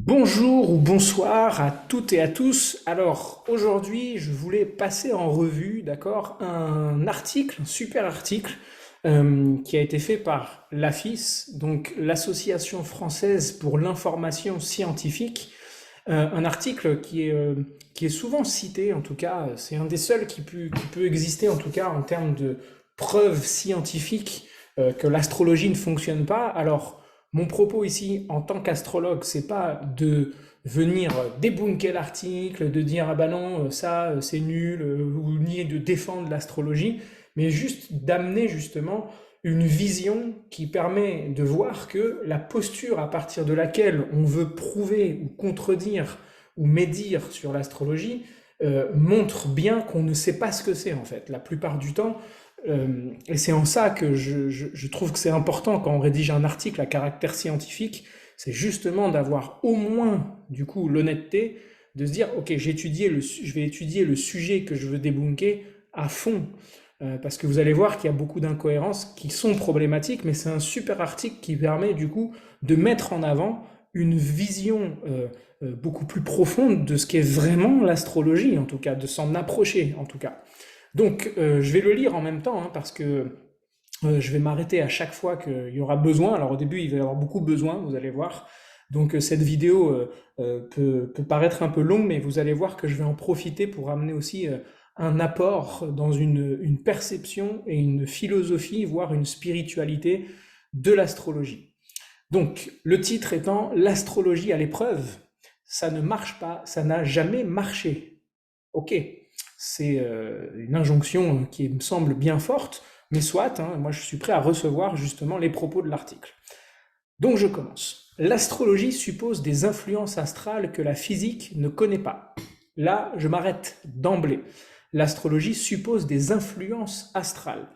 Bonjour ou bonsoir à toutes et à tous. Alors aujourd'hui, je voulais passer en revue, d'accord, un article, un super article qui a été fait par l'AFIS, donc l'Association française pour l'information scientifique. Un article qui est souvent cité, en tout cas, c'est un des seuls qui peut exister, en tout cas, en termes de preuves scientifiques que l'astrologie ne fonctionne pas. Alors, mon propos ici, en tant qu'astrologue, c'est pas de venir débunker l'article, de dire ah bah non, ça c'est nul, ou ni de défendre l'astrologie, mais juste d'amener justement une vision qui permet de voir que la posture à partir de laquelle on veut prouver ou contredire ou médire sur l'astrologie montre bien qu'on ne sait pas ce que c'est en fait. La plupart du temps, et c'est en ça que je trouve que c'est important quand on rédige un article à caractère scientifique, c'est justement d'avoir au moins du coup l'honnêteté de se dire ok je vais étudier le sujet que je veux débunker à fond. Parce que vous allez voir qu'il y a beaucoup d'incohérences qui sont problématiques, mais c'est un super article qui permet du coup de mettre en avant une vision beaucoup plus profonde de ce qu'est vraiment l'astrologie, en tout cas, de s'en approcher, en tout cas. Donc, je vais le lire en même temps, hein, parce que je vais m'arrêter à chaque fois qu'il y aura besoin. Alors au début, il va y avoir beaucoup besoin, vous allez voir. Donc cette vidéo peut paraître un peu longue, mais vous allez voir que je vais en profiter pour amener aussi un apport dans une perception et une philosophie, voire une spiritualité de l'astrologie. Donc le titre étant L'astrologie à l'épreuve, ça ne marche pas, ça n'a jamais marché. Ok, c'est une injonction qui me semble bien forte, mais soit, hein, moi je suis prêt à recevoir justement les propos de l'article. Donc je commence. L'astrologie suppose des influences astrales que la physique ne connaît pas. Là, je m'arrête d'emblée. L'astrologie suppose des influences astrales.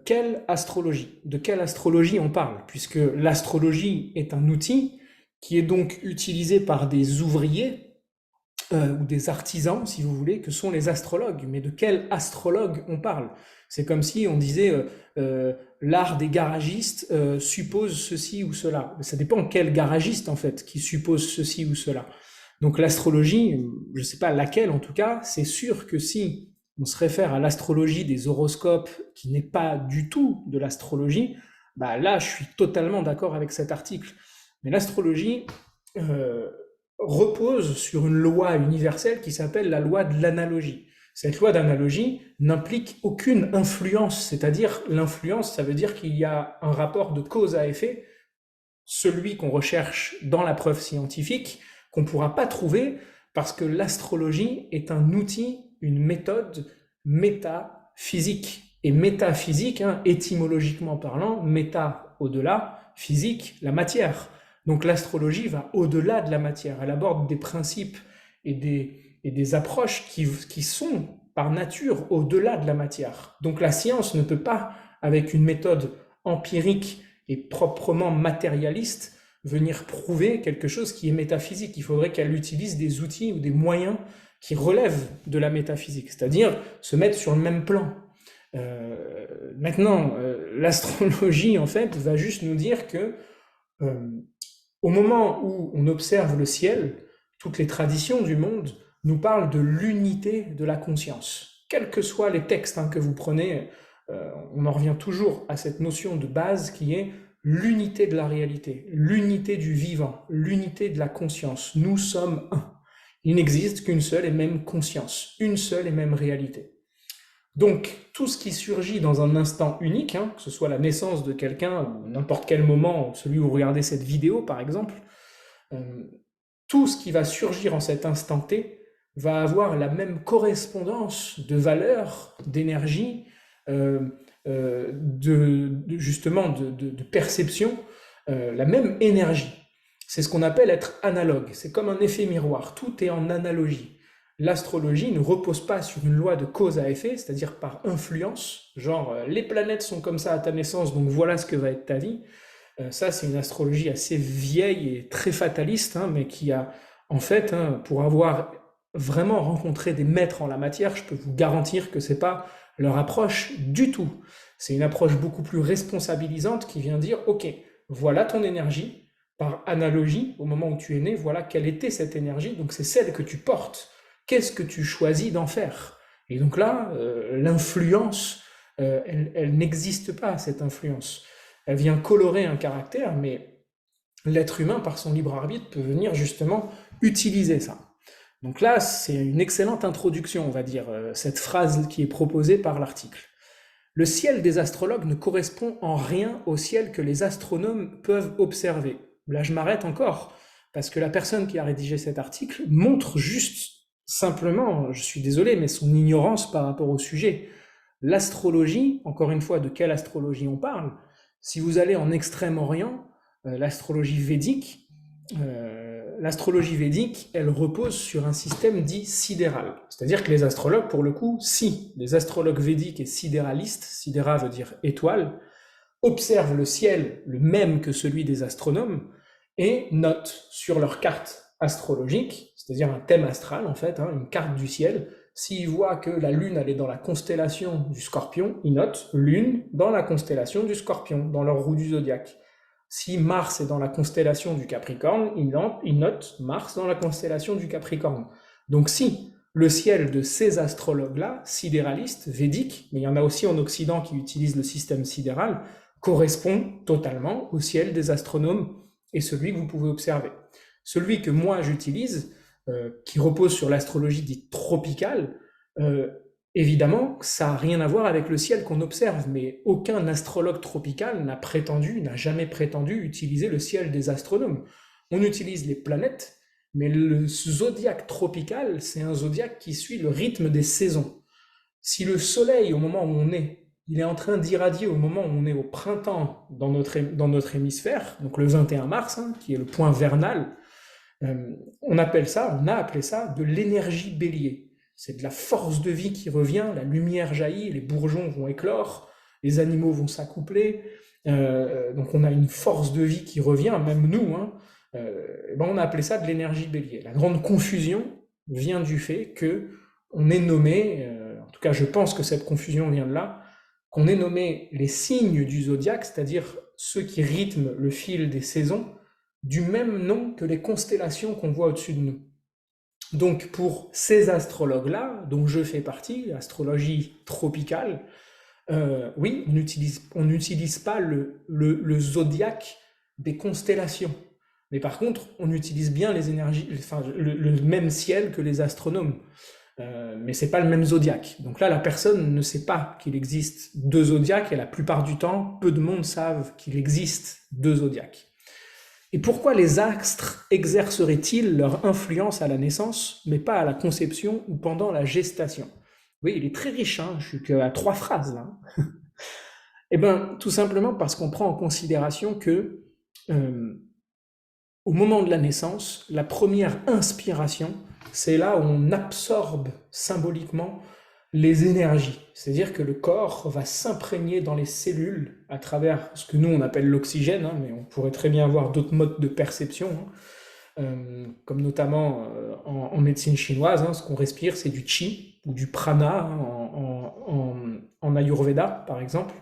Quelle astrologie? De quelle astrologie on parle? Puisque l'astrologie est un outil qui est donc utilisé par des ouvriers ou des artisans, si vous voulez, que sont les astrologues. Mais de quel astrologue on parle? C'est comme si on disait l'art des garagistes suppose ceci ou cela. Mais ça dépend quel garagiste en fait qui suppose ceci ou cela. Donc l'astrologie, je ne sais pas laquelle en tout cas, c'est sûr que si on se réfère à l'astrologie des horoscopes, qui n'est pas du tout de l'astrologie, bah là je suis totalement d'accord avec cet article. Mais l'astrologie, euh, repose sur une loi universelle qui s'appelle la loi de l'analogie. Cette loi d'analogie n'implique aucune influence, c'est-à-dire l'influence, ça veut dire qu'il y a un rapport de cause à effet, celui qu'on recherche dans la preuve scientifique, qu'on ne pourra pas trouver parce que l'astrologie est un outil, une méthode métaphysique. Et métaphysique, hein, étymologiquement parlant, méta au-delà, physique, la matière. Donc l'astrologie va au-delà de la matière. Elle aborde des principes et des approches qui sont par nature au-delà de la matière. Donc la science ne peut pas, avec une méthode empirique et proprement matérialiste, venir prouver quelque chose qui est métaphysique. Il faudrait qu'elle utilise des outils ou des moyens qui relèvent de la métaphysique, c'est-à-dire se mettre sur le même plan. Maintenant, l'astrologie, en fait, va juste nous dire que euh, au moment où on observe le ciel, toutes les traditions du monde nous parlent de l'unité de la conscience. Quels que soient les textes hein, que vous prenez, on en revient toujours à cette notion de base qui est l'unité de la réalité, l'unité du vivant, l'unité de la conscience. Nous sommes un. Il n'existe qu'une seule et même conscience, une seule et même réalité. Donc, tout ce qui surgit dans un instant unique, hein, que ce soit la naissance de quelqu'un ou n'importe quel moment, celui où vous regardez cette vidéo par exemple, euh, tout ce qui va surgir en cet instant T va avoir la même correspondance de valeur, d'énergie, euh, justement de perception, la même énergie. C'est ce qu'on appelle être analogue. C'est comme un effet miroir. Tout est en analogie. L'astrologie ne repose pas sur une loi de cause à effet, c'est-à-dire par influence, genre les planètes sont comme ça à ta naissance, donc voilà ce que va être ta vie. Ça, c'est une astrologie assez vieille et très fataliste, hein, mais qui a, en fait, hein, pour avoir vraiment rencontré des maîtres en la matière, je peux vous garantir que c'est pas leur approche du tout. C'est une approche beaucoup plus responsabilisante qui vient dire, ok, voilà ton énergie, par analogie, au moment où tu es né, voilà quelle était cette énergie. Donc c'est celle que tu portes. Qu'est-ce que tu choisis d'en faire? Et donc là, l'influence, elle n'existe pas, cette influence. Elle vient colorer un caractère, mais l'être humain, par son libre arbitre, peut venir justement utiliser ça. Donc là, c'est une excellente introduction, on va dire, cette phrase qui est proposée par l'article. Le ciel des astrologues ne correspond en rien au ciel que les astronomes peuvent observer. Là, je m'arrête encore, parce que la personne qui a rédigé cet article montre juste, simplement, je suis désolé, mais son ignorance par rapport au sujet. L'astrologie, encore une fois, de quelle astrologie on parle? Si vous allez en Extrême-Orient, l'astrologie védique, elle repose sur un système dit sidéral. C'est-à-dire que les astrologues, pour le coup, si les astrologues védiques et sidéralistes, sidéra veut dire étoile, observent le ciel le même que celui des astronomes et notent sur leur carte astrologique, c'est-à-dire un thème astral en fait, une carte du ciel, s'ils voient que la Lune elle est dans la constellation du Scorpion, ils notent Lune dans la constellation du Scorpion, dans leur roue du zodiaque. Si Mars est dans la constellation du Capricorne, ils notent Mars dans la constellation du Capricorne. Donc si le ciel de ces astrologues-là, sidéralistes, védiques, mais il y en a aussi en Occident qui utilisent le système sidéral, correspond totalement au ciel des astronomes et celui que vous pouvez observer. Celui que moi j'utilise, qui repose sur l'astrologie dite tropicale, évidemment, ça n'a rien à voir avec le ciel qu'on observe, mais aucun astrologue tropical n'a jamais prétendu utiliser le ciel des astronomes. On utilise les planètes, mais le zodiaque tropical, c'est un zodiaque qui suit le rythme des saisons. Si le soleil, au moment où on est, il est en train d'irradier au moment où on est au printemps dans notre hémisphère, donc le 21 mars, qui est le point vernal, on a appelé ça de l'énergie bélier. C'est de la force de vie qui revient, la lumière jaillit, les bourgeons vont éclore, les animaux vont s'accoupler, donc on a une force de vie qui revient, même nous, on a appelé ça de l'énergie bélier. La grande confusion vient du fait que on est nommé, en tout cas je pense que cette confusion vient de là, qu'on ait nommé les signes du zodiaque, c'est-à-dire ceux qui rythment le fil des saisons, du même nom que les constellations qu'on voit au-dessus de nous. Donc pour ces astrologues-là, dont je fais partie, astrologie tropicale, oui, on n'utilise pas le zodiaque des constellations. Mais par contre, on utilise bien les énergies, enfin, le même ciel que les astronomes. Mais c'est pas le même zodiaque. Donc là, la personne ne sait pas qu'il existe deux zodiaques, et la plupart du temps, peu de monde savent qu'il existe deux zodiaques. Et pourquoi les astres exerceraient-ils leur influence à la naissance, mais pas à la conception ou pendant la gestation? Oui, il est très riche, je suis qu'à 3 phrases là. Eh bien, tout simplement parce qu'on prend en considération que, au moment de la naissance, la première inspiration, c'est là où on absorbe symboliquement les énergies. C'est-à-dire que le corps va s'imprégner dans les cellules à travers ce que nous on appelle l'oxygène, mais on pourrait très bien avoir d'autres modes de perception, comme notamment en médecine chinoise, ce qu'on respire c'est du qi ou du prana en Ayurveda par exemple.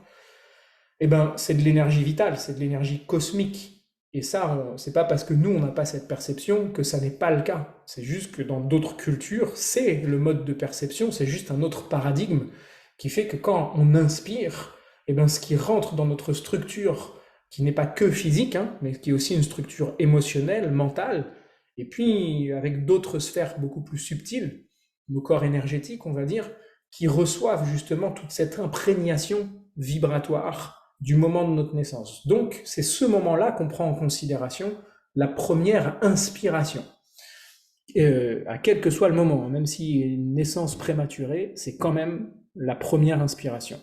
Eh ben, c'est de l'énergie vitale, c'est de l'énergie cosmique. Et ça, c'est pas parce que nous, on n'a pas cette perception que ça n'est pas le cas. C'est juste que dans d'autres cultures, c'est le mode de perception, c'est juste un autre paradigme qui fait que quand on inspire, eh ben, ce qui rentre dans notre structure, qui n'est pas que physique, mais qui est aussi une structure émotionnelle, mentale, et puis avec d'autres sphères beaucoup plus subtiles, nos corps énergétiques, on va dire, qui reçoivent justement toute cette imprégnation vibratoire du moment de notre naissance. Donc, c'est ce moment-là qu'on prend en considération la première inspiration. À quel que soit le moment, même si une naissance prématurée, c'est quand même la première inspiration.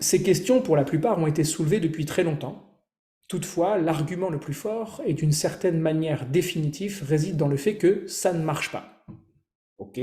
Ces questions, pour la plupart, ont été soulevées depuis très longtemps. Toutefois, l'argument le plus fort et d'une certaine manière définitif réside dans le fait que ça ne marche pas. Ok.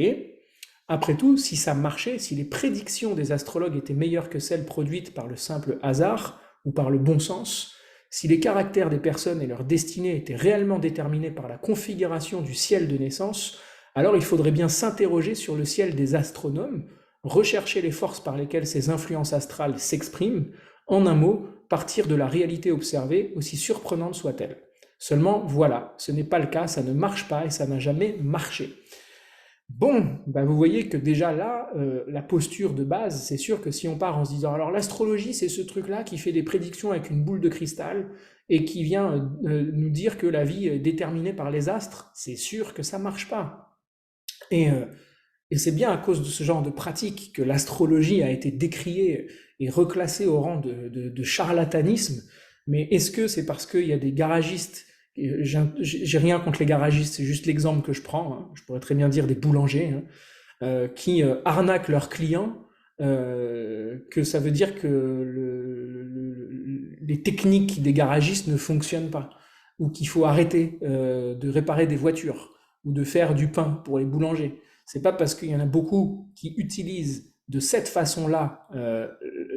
Après tout, si ça marchait, si les prédictions des astrologues étaient meilleures que celles produites par le simple hasard ou par le bon sens, si les caractères des personnes et leur destinée étaient réellement déterminés par la configuration du ciel de naissance, alors il faudrait bien s'interroger sur le ciel des astronomes, rechercher les forces par lesquelles ces influences astrales s'expriment, en un mot, partir de la réalité observée, aussi surprenante soit-elle. Seulement, voilà, ce n'est pas le cas, ça ne marche pas et ça n'a jamais marché. Bon, bah vous voyez que déjà là, la posture de base, c'est sûr que si on part en se disant, alors l'astrologie, c'est ce truc-là qui fait des prédictions avec une boule de cristal et qui vient nous dire que la vie est déterminée par les astres, c'est sûr que ça marche pas. Et, euh, et c'est bien à cause de ce genre de pratique que l'astrologie a été décriée et reclassée au rang de charlatanisme. Mais est-ce que c'est parce qu'il y a des garagistes, j'ai rien contre les garagistes, c'est juste l'exemple que je prends, hein, je pourrais très bien dire des boulangers, hein, qui arnaquent leurs clients, que ça veut dire que les techniques des garagistes ne fonctionnent pas, ou qu'il faut arrêter de réparer des voitures, ou de faire du pain pour les boulangers. C'est pas parce qu'il y en a beaucoup qui utilisent de cette façon-là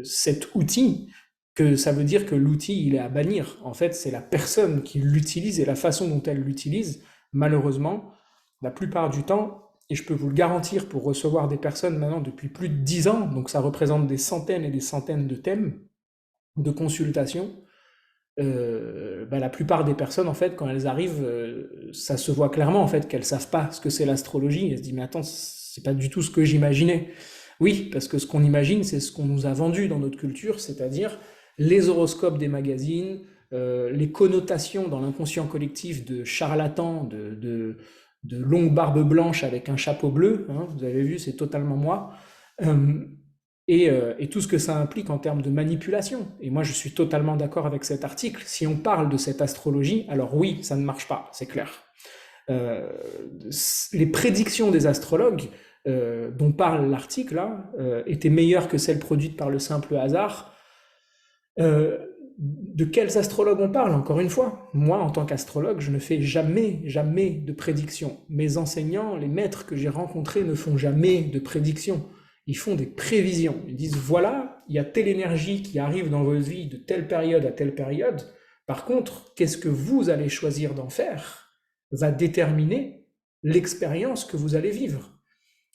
cet outil que ça veut dire que l'outil il est à bannir. En fait, c'est la personne qui l'utilise et la façon dont elle l'utilise. Malheureusement, la plupart du temps, et je peux vous le garantir pour recevoir des personnes maintenant depuis plus de 10 ans, donc ça représente des centaines et des centaines de thèmes de consultation, bah, la plupart des personnes, en fait, quand elles arrivent, ça se voit clairement, en fait, qu'elles savent pas ce que c'est l'astrologie. Elles se disent, mais attends, c'est pas du tout ce que j'imaginais. Oui, parce que ce qu'on imagine, c'est ce qu'on nous a vendu dans notre culture, c'est-à-dire les horoscopes des magazines, les connotations dans l'inconscient collectif de charlatans, de longues barbes blanches avec un chapeau bleu, hein, vous avez vu, c'est totalement moi. Euh, et tout ce que ça implique en termes de manipulation. Et moi, je suis totalement d'accord avec cet article. Si on parle de cette astrologie, alors oui, ça ne marche pas, c'est clair. Euh, les prédictions des astrologues dont parle l'article là étaient meilleures que celles produites par le simple hasard. De quels astrologues on parle, encore une fois? Moi, en tant qu'astrologue, je ne fais jamais, jamais de prédictions. Mes enseignants, les maîtres que j'ai rencontrés ne font jamais de prédictions. Ils font des prévisions. Ils disent, voilà, il y a telle énergie qui arrive dans votre vie de telle période à telle période. Par contre, qu'est-ce que vous allez choisir d'en faire va déterminer l'expérience que vous allez vivre.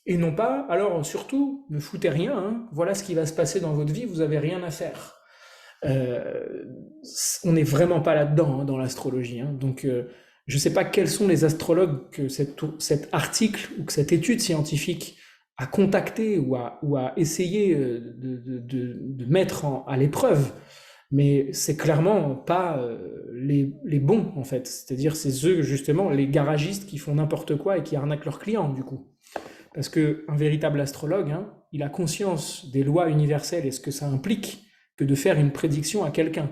Et non pas, alors surtout, ne foutez rien, hein, voilà ce qui va se passer dans votre vie, vous n'avez rien à faire. Euh, on n'est vraiment pas là-dedans, hein, dans l'astrologie. Hein. Donc, je ne sais pas quels sont les astrologues que cet article ou que cette étude scientifique a contacté ou a essayé de mettre à l'épreuve, mais c'est clairement pas les bons, en fait. C'est-à-dire, c'est eux, justement, les garagistes qui font n'importe quoi et qui arnaquent leurs clients, du coup. Parce qu'un véritable astrologue, hein, il a conscience des lois universelles et ce que ça implique que de faire une prédiction à quelqu'un.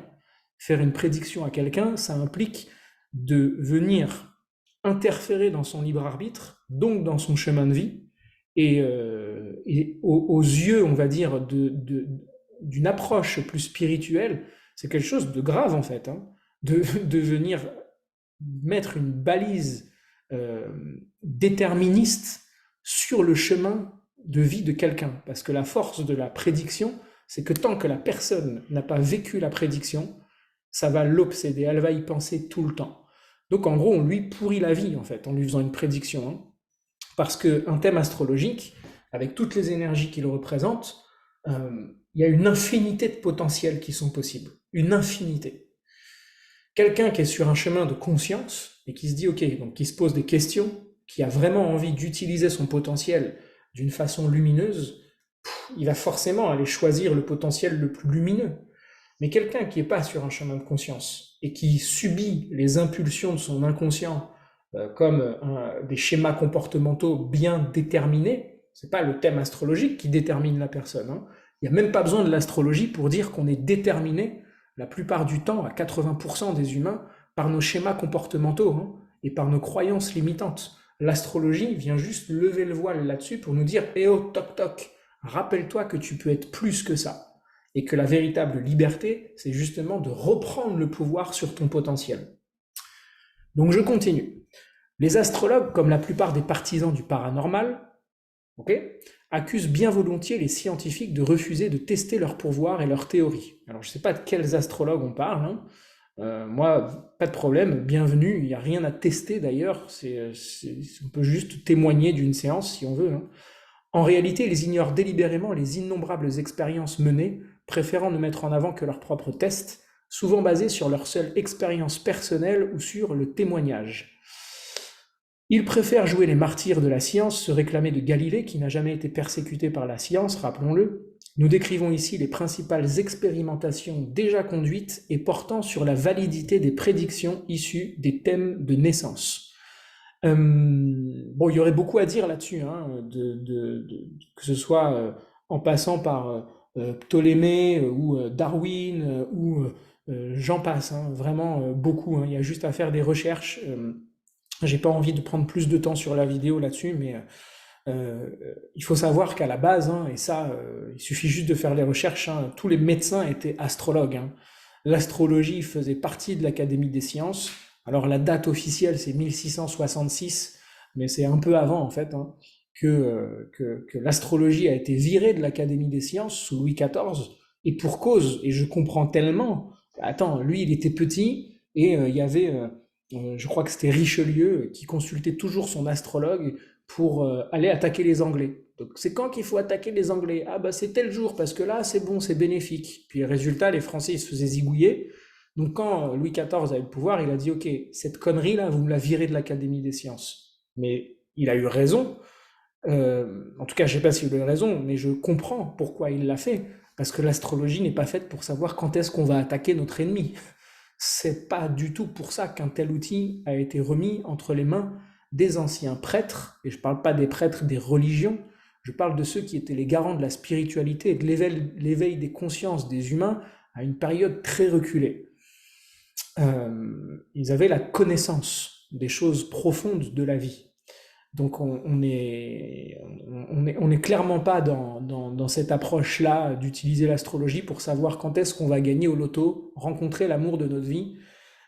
Faire une prédiction à quelqu'un, ça implique de venir interférer dans son libre arbitre, donc dans son chemin de vie, et aux yeux, on va dire, d'une approche plus spirituelle, c'est quelque chose de grave en fait, hein, de venir mettre une balise euh, déterministe sur le chemin de vie de quelqu'un. Parce que la force de la prédiction, c'est que tant que la personne n'a pas vécu la prédiction, ça va l'obséder, elle va y penser tout le temps. Donc en gros, on lui pourrit la vie en fait, en lui faisant une prédiction. Hein. Parce qu'un thème astrologique, avec toutes les énergies qu'il représente, il y a une infinité de potentiels qui sont possibles. Une infinité. Quelqu'un qui est sur un chemin de conscience et qui se dit, ok, donc qui se pose des questions, qui a vraiment envie d'utiliser son potentiel d'une façon lumineuse, il va forcément aller choisir le potentiel le plus lumineux. Mais quelqu'un qui n'est pas sur un chemin de conscience et qui subit les impulsions de son inconscient comme des schémas comportementaux bien déterminés, c'est pas le thème astrologique qui détermine la personne. Hein. Il n'y a même pas besoin de l'astrologie pour dire qu'on est déterminé la plupart du temps, à 80% des humains, par nos schémas comportementaux hein, et par nos croyances limitantes. L'astrologie vient juste lever le voile là-dessus pour nous dire « Eh oh, toc toc, rappelle-toi que tu peux être plus que ça ». Et que la véritable liberté, c'est justement de reprendre le pouvoir sur ton potentiel. Donc je continue. Les astrologues, comme la plupart des partisans du paranormal, accusent bien volontiers les scientifiques de refuser de tester leur pouvoir et leurs théories. Alors je ne sais pas de quels astrologues on parle, hein. Moi, pas de problème, bienvenue, il n'y a rien à tester d'ailleurs, on peut juste témoigner d'une séance si on veut. Hein. En réalité, ils ignorent délibérément les innombrables expériences menées préférant ne mettre en avant que leurs propres tests, souvent basés sur leur seule expérience personnelle ou sur le témoignage. Ils préfèrent jouer les martyrs de la science, se réclamer de Galilée, qui n'a jamais été persécuté par la science, rappelons-le. Nous décrivons ici les principales expérimentations déjà conduites et portant sur la validité des prédictions issues des thèmes de naissance. Bon, il y aurait beaucoup à dire là-dessus, hein, que ce soit en passant par Ptolémée ou Darwin j'en passe, hein, vraiment beaucoup, hein. Il y a juste à faire des recherches. J'ai pas envie de prendre plus de temps sur la vidéo là-dessus, mais il faut savoir qu'à la base, hein, et ça, il suffit juste de faire les recherches, hein, tous les médecins étaient astrologues, hein. L'astrologie faisait partie de l'Académie des sciences. Alors la date officielle, c'est 1666, mais c'est un peu avant, en fait, hein, que l'astrologie a été virée de l'Académie des sciences sous Louis XIV, et pour cause, et je comprends tellement. Attends, lui, il était petit, et il y avait, je crois que c'était Richelieu, qui consultait toujours son astrologue pour aller attaquer les Anglais. Donc c'est quand qu'il faut attaquer les Anglais? Ah bah c'est tel jour, parce que là c'est bon, c'est bénéfique. Puis résultat, les Français ils se faisaient zigouiller. Donc quand Louis XIV avait le pouvoir, il a dit ok, cette connerie là, vous me la virez de l'Académie des sciences. Mais il a eu raison. En tout cas, je sais pas s'il a eu raison, mais je comprends pourquoi il l'a fait. Parce que l'astrologie n'est pas faite pour savoir quand est-ce qu'on va attaquer notre ennemi. C'est pas du tout pour ça qu'un tel outil a été remis entre les mains des anciens prêtres, et je parle pas des prêtres des religions, je parle de ceux qui étaient les garants de la spiritualité et de l'éveil des consciences des humains à une période très reculée. Ils avaient la connaissance des choses profondes de la vie. Donc on n'est clairement pas dans cette approche-là d'utiliser l'astrologie pour savoir quand est-ce qu'on va gagner au loto, rencontrer l'amour de notre vie.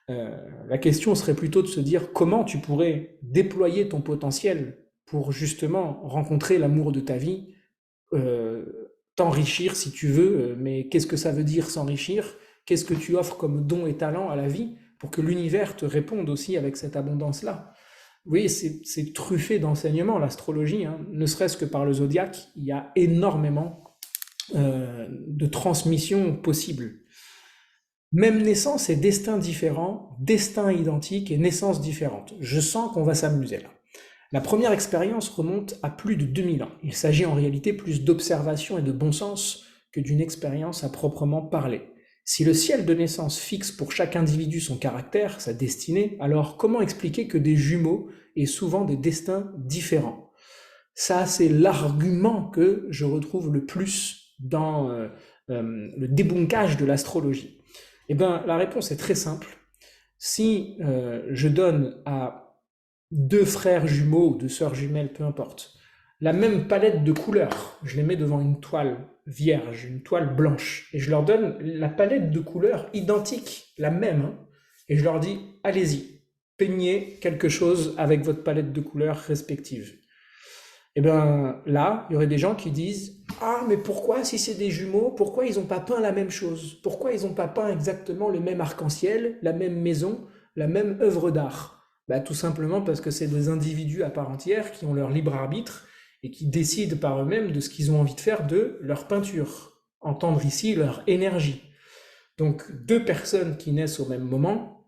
La question serait plutôt de se dire comment tu pourrais déployer ton potentiel pour justement rencontrer l'amour de ta vie, euh, t'enrichir si tu veux, mais qu'est-ce que ça veut dire s'enrichir? Qu'est-ce que tu offres comme don et talent à la vie pour que l'univers te réponde aussi avec cette abondance-là? Oui, c'est truffé d'enseignements, l'astrologie, hein. Ne serait-ce que par le zodiaque, il y a énormément de transmissions possibles. Même naissance et destin différents, destin identique et naissance différente. Je sens qu'on va s'amuser là. La première expérience remonte à plus de 2000 ans. Il s'agit en réalité plus d'observation et de bon sens que d'une expérience à proprement parler. Si le ciel de naissance fixe pour chaque individu son caractère, sa destinée, alors comment expliquer que des jumeaux aient souvent des destins différents? Ça, c'est l'argument que je retrouve le plus dans le débunkage de l'astrologie. Eh bien, la réponse est très simple. Si je donne à deux frères jumeaux ou deux sœurs jumelles, peu importe, la même palette de couleurs, je les mets devant une toile vierge, une toile blanche, et je leur donne la palette de couleurs identique, la même, hein, et je leur dis, allez-y, peignez quelque chose avec votre palette de couleurs respective. Et bien là, il y aurait des gens qui disent ah, mais pourquoi, si c'est des jumeaux, pourquoi ils n'ont pas peint la même chose? Pourquoi ils n'ont pas peint exactement le même arc-en-ciel, la même maison, la même œuvre d'art? Bah, tout simplement parce que c'est des individus à part entière qui ont leur libre arbitre et qui décident par eux-mêmes de ce qu'ils ont envie de faire de leur peinture. Entendre ici leur énergie. Donc deux personnes qui naissent au même moment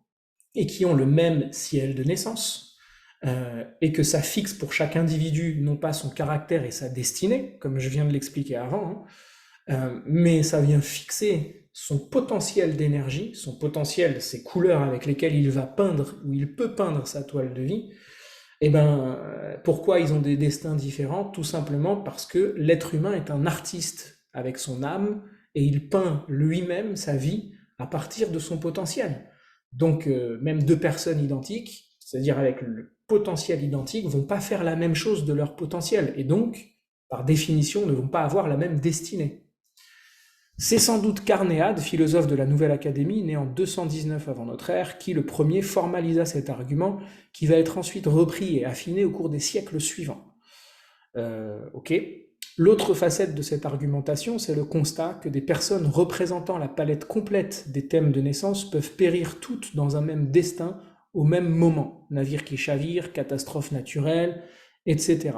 et qui ont le même ciel de naissance, et que ça fixe pour chaque individu non pas son caractère et sa destinée, comme je viens de l'expliquer avant, hein, mais ça vient fixer son potentiel d'énergie, son potentiel, ses couleurs avec lesquelles il va peindre ou il peut peindre sa toile de vie. Et ben, pourquoi ils ont des destins différents? Tout simplement parce que l'être humain est un artiste avec son âme et il peint lui-même sa vie à partir de son potentiel. Donc, même deux personnes identiques, c'est-à-dire avec le potentiel identique, vont pas faire la même chose de leur potentiel et donc, par définition, ne vont pas avoir la même destinée. C'est sans doute Carnéade, philosophe de la Nouvelle Académie, né en 219 avant notre ère, qui le premier formalisa cet argument, qui va être ensuite repris et affiné au cours des siècles suivants. Ok. L'autre facette de cette argumentation, c'est le constat que des personnes représentant la palette complète des thèmes de naissance peuvent périr toutes dans un même destin au même moment. Navire qui chavire, catastrophe naturelle, etc.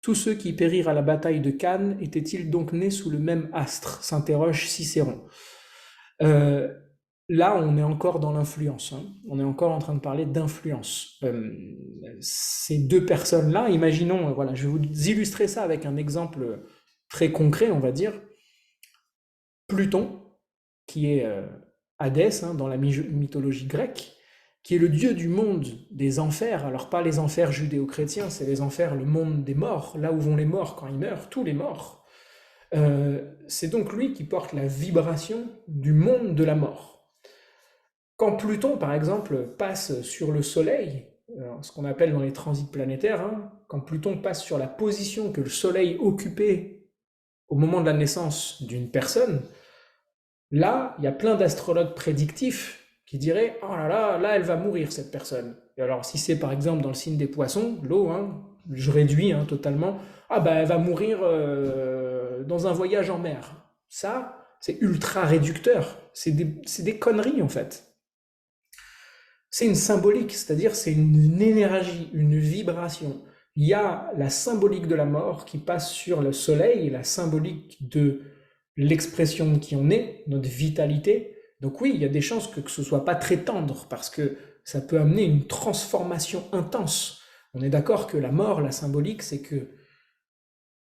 Tous ceux qui périrent à la bataille de Cannes étaient-ils donc nés sous le même astre? S'interroge Cicéron. Euh, Là, on est encore dans l'influence, hein. On est encore en train de parler d'influence. Ces deux personnes-là, imaginons, voilà, je vais vous illustrer ça avec un exemple très concret, on va dire. Pluton, qui est Hadès hein, dans la mythologie grecque, qui est le dieu du monde des enfers. Alors pas les enfers judéo-chrétiens, c'est les enfers, le monde des morts, là où vont les morts quand ils meurent, tous les morts. C'est donc lui qui porte la vibration du monde de la mort. Quand Pluton, par exemple, passe sur le Soleil, ce qu'on appelle dans les transits planétaires, hein, quand Pluton passe sur la position que le Soleil occupait au moment de la naissance d'une personne, là, il y a plein d'astrologues prédictifs qui diraient oh là là, là, elle va mourir cette personne. Et alors, si c'est par exemple dans le signe des poissons, l'eau, hein, je réduis hein, totalement, ah ben elle va mourir dans un voyage en mer. Ça, c'est ultra réducteur. C'est des conneries en fait. C'est une symbolique, c'est-à-dire c'est une énergie, une vibration. Il y a la symbolique de la mort qui passe sur le soleil, la symbolique de l'expression de qui on est, notre vitalité. Donc oui, il y a des chances que ce soit pas très tendre parce que ça peut amener une transformation intense. On est d'accord que la mort, la symbolique, c'est que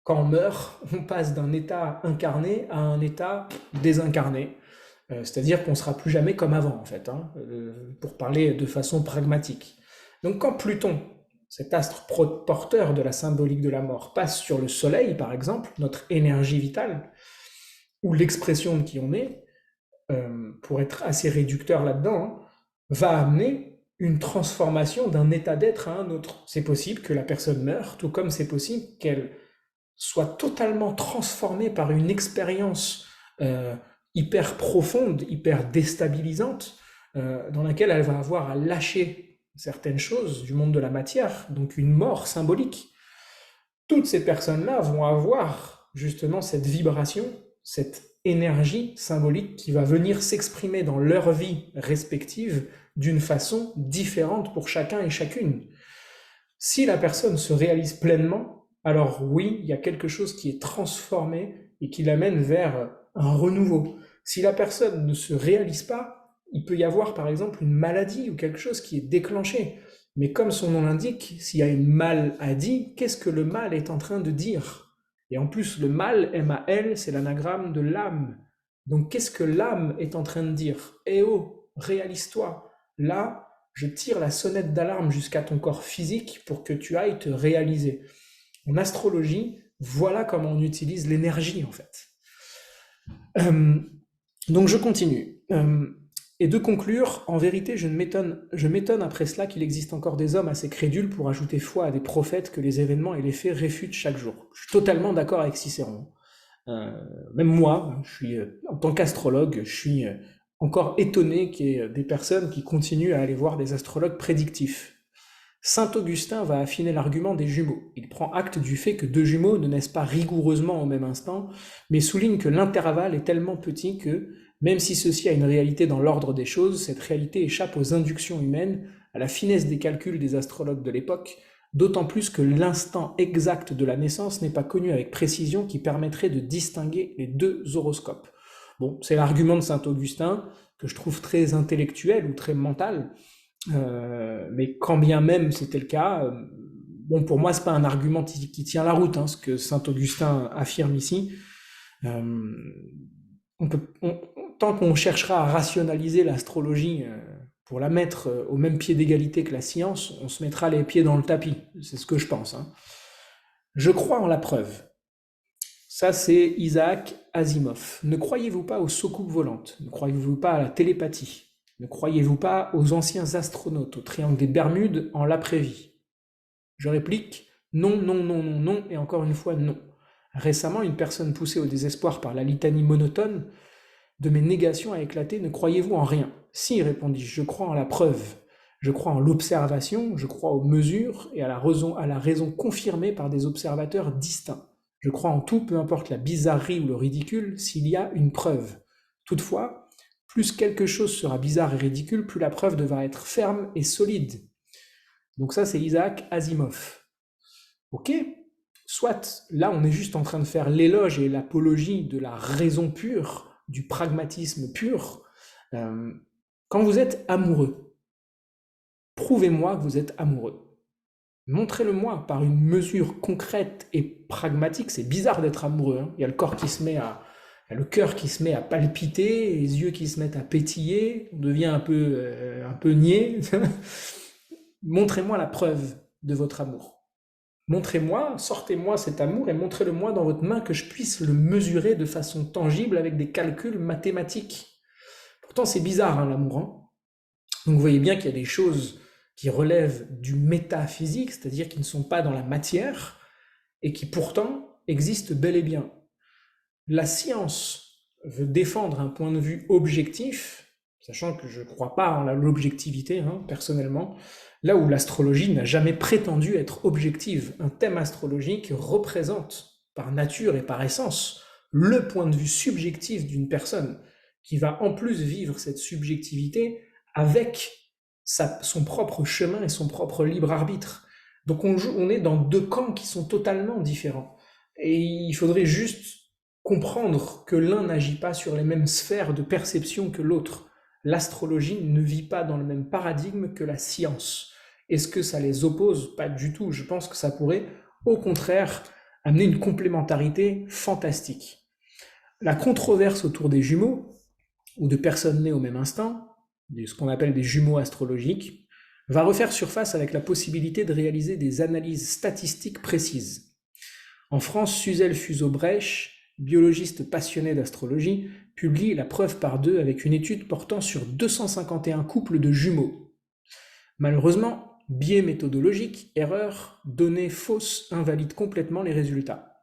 quand on meurt, on passe d'un état incarné à un état désincarné. C'est-à-dire qu'on ne sera plus jamais comme avant, en fait, hein, pour parler de façon pragmatique. Donc quand Pluton, cet astre porteur de la symbolique de la mort, passe sur le Soleil, par exemple, notre énergie vitale, ou l'expression de qui on est, pour être assez réducteur là-dedans, hein, va amener une transformation d'un état d'être à un autre. C'est possible que la personne meure, tout comme c'est possible qu'elle soit totalement transformée par une expérience hyper profonde, hyper déstabilisante, dans laquelle elle va avoir à lâcher certaines choses du monde de la matière, donc une mort symbolique. Toutes ces personnes-là vont avoir justement cette vibration, cette énergie symbolique qui va venir s'exprimer dans leur vie respective d'une façon différente pour chacun et chacune. Si la personne se réalise pleinement, alors oui, il y a quelque chose qui est transformé et qui l'amène vers un renouveau. Si la personne ne se réalise pas, il peut y avoir par exemple une maladie ou quelque chose qui est déclenché. Mais comme son nom l'indique, s'il y a une maladie, qu'est-ce que le mal est en train de dire? Et en plus, le mal, M-A-L, c'est l'anagramme de l'âme. Donc qu'est-ce que l'âme est en train de dire? Eh oh, réalise-toi. Là, je tire la sonnette d'alarme jusqu'à ton corps physique pour que tu ailles te réaliser. En astrologie, voilà comment on utilise l'énergie en fait. Donc je continue. Et de conclure, en vérité, je m'étonne après cela qu'il existe encore des hommes assez crédules pour ajouter foi à des prophètes que les événements et les faits réfutent chaque jour. Je suis totalement d'accord avec Cicéron. Même moi, en tant qu'astrologue, je suis encore étonné qu'il y ait des personnes qui continuent à aller voir des astrologues prédictifs. Saint Augustin va affiner l'argument des jumeaux. Il prend acte du fait que deux jumeaux ne naissent pas rigoureusement au même instant, mais souligne que l'intervalle est tellement petit que, même si ceci a une réalité dans l'ordre des choses, cette réalité échappe aux inductions humaines, à la finesse des calculs des astrologues de l'époque, d'autant plus que l'instant exact de la naissance n'est pas connu avec précision qui permettrait de distinguer les deux horoscopes. Bon, c'est l'argument de saint Augustin que je trouve très intellectuel ou très mental, mais quand bien même c'était le cas, bon, pour moi, c'est pas un argument qui tient la route, hein, ce que saint Augustin affirme ici. Euh, tant qu'on cherchera à rationaliser l'astrologie pour la mettre au même pied d'égalité que la science, on se mettra les pieds dans le tapis. C'est ce que je pense, hein. Je crois en la preuve. Ça, c'est Isaac Asimov. Ne croyez-vous pas aux soucoupes volantes? Ne croyez-vous pas à la télépathie? Ne croyez-vous pas aux anciens astronautes, au triangle des Bermudes en l'après-vie? Je réplique non, non, non, non, non, et encore une fois non. Récemment, une personne poussée au désespoir par la litanie monotone de mes négations a éclaté. Ne croyez-vous en rien? Si, répondis-je, je crois en la preuve. Je crois en l'observation, je crois aux mesures et à la raison confirmée par des observateurs distincts. Je crois en tout, peu importe la bizarrerie ou le ridicule, s'il y a une preuve. Toutefois, plus quelque chose sera bizarre et ridicule, plus la preuve devra être ferme et solide. Donc ça, c'est Isaac Asimov. Ok? soit là, on est juste en train de faire l'éloge et l'apologie de la raison pure, du pragmatisme pur. Euh, Quand vous êtes amoureux, prouvez-moi que vous êtes amoureux. Montrez-le-moi par une mesure concrète et pragmatique. C'est bizarre d'être amoureux, hein. Il y a le corps qui se met à, il y a le cœur qui se met à palpiter, les yeux qui se mettent à pétiller, on devient un peu niais. Montrez-moi la preuve de votre amour. Montrez-moi, sortez-moi cet amour et montrez-le-moi dans votre main que je puisse le mesurer de façon tangible avec des calculs mathématiques. Pourtant, c'est bizarre, hein, l'amour, hein. Donc vous voyez bien qu'il y a des choses qui relèvent du métaphysique, c'est-à-dire qui ne sont pas dans la matière, et qui pourtant existent bel et bien. La science veut défendre un point de vue objectif, sachant que je ne crois pas en l'objectivité, hein, personnellement, là où l'astrologie n'a jamais prétendu être objective. Un thème astrologique représente, par nature et par essence, le point de vue subjectif d'une personne, qui va en plus vivre cette subjectivité avec son propre chemin et son propre libre arbitre. Donc on est dans deux camps qui sont totalement différents. Et il faudrait juste comprendre que l'un n'agit pas sur les mêmes sphères de perception que l'autre. L'astrologie ne vit pas dans le même paradigme que la science. Est-ce que ça les oppose? Pas du tout. Je pense que ça pourrait, au contraire, amener une complémentarité fantastique. La controverse autour des jumeaux, ou de personnes nées au même instant, ce qu'on appelle des jumeaux astrologiques, va refaire surface avec la possibilité de réaliser des analyses statistiques précises. En France, Suzel Fuseau-Brèche, biologiste passionné d'astrologie, publie la preuve par deux avec une étude portant sur 251 couples de jumeaux. Malheureusement, biais méthodologique, erreur, données fausses invalident complètement les résultats.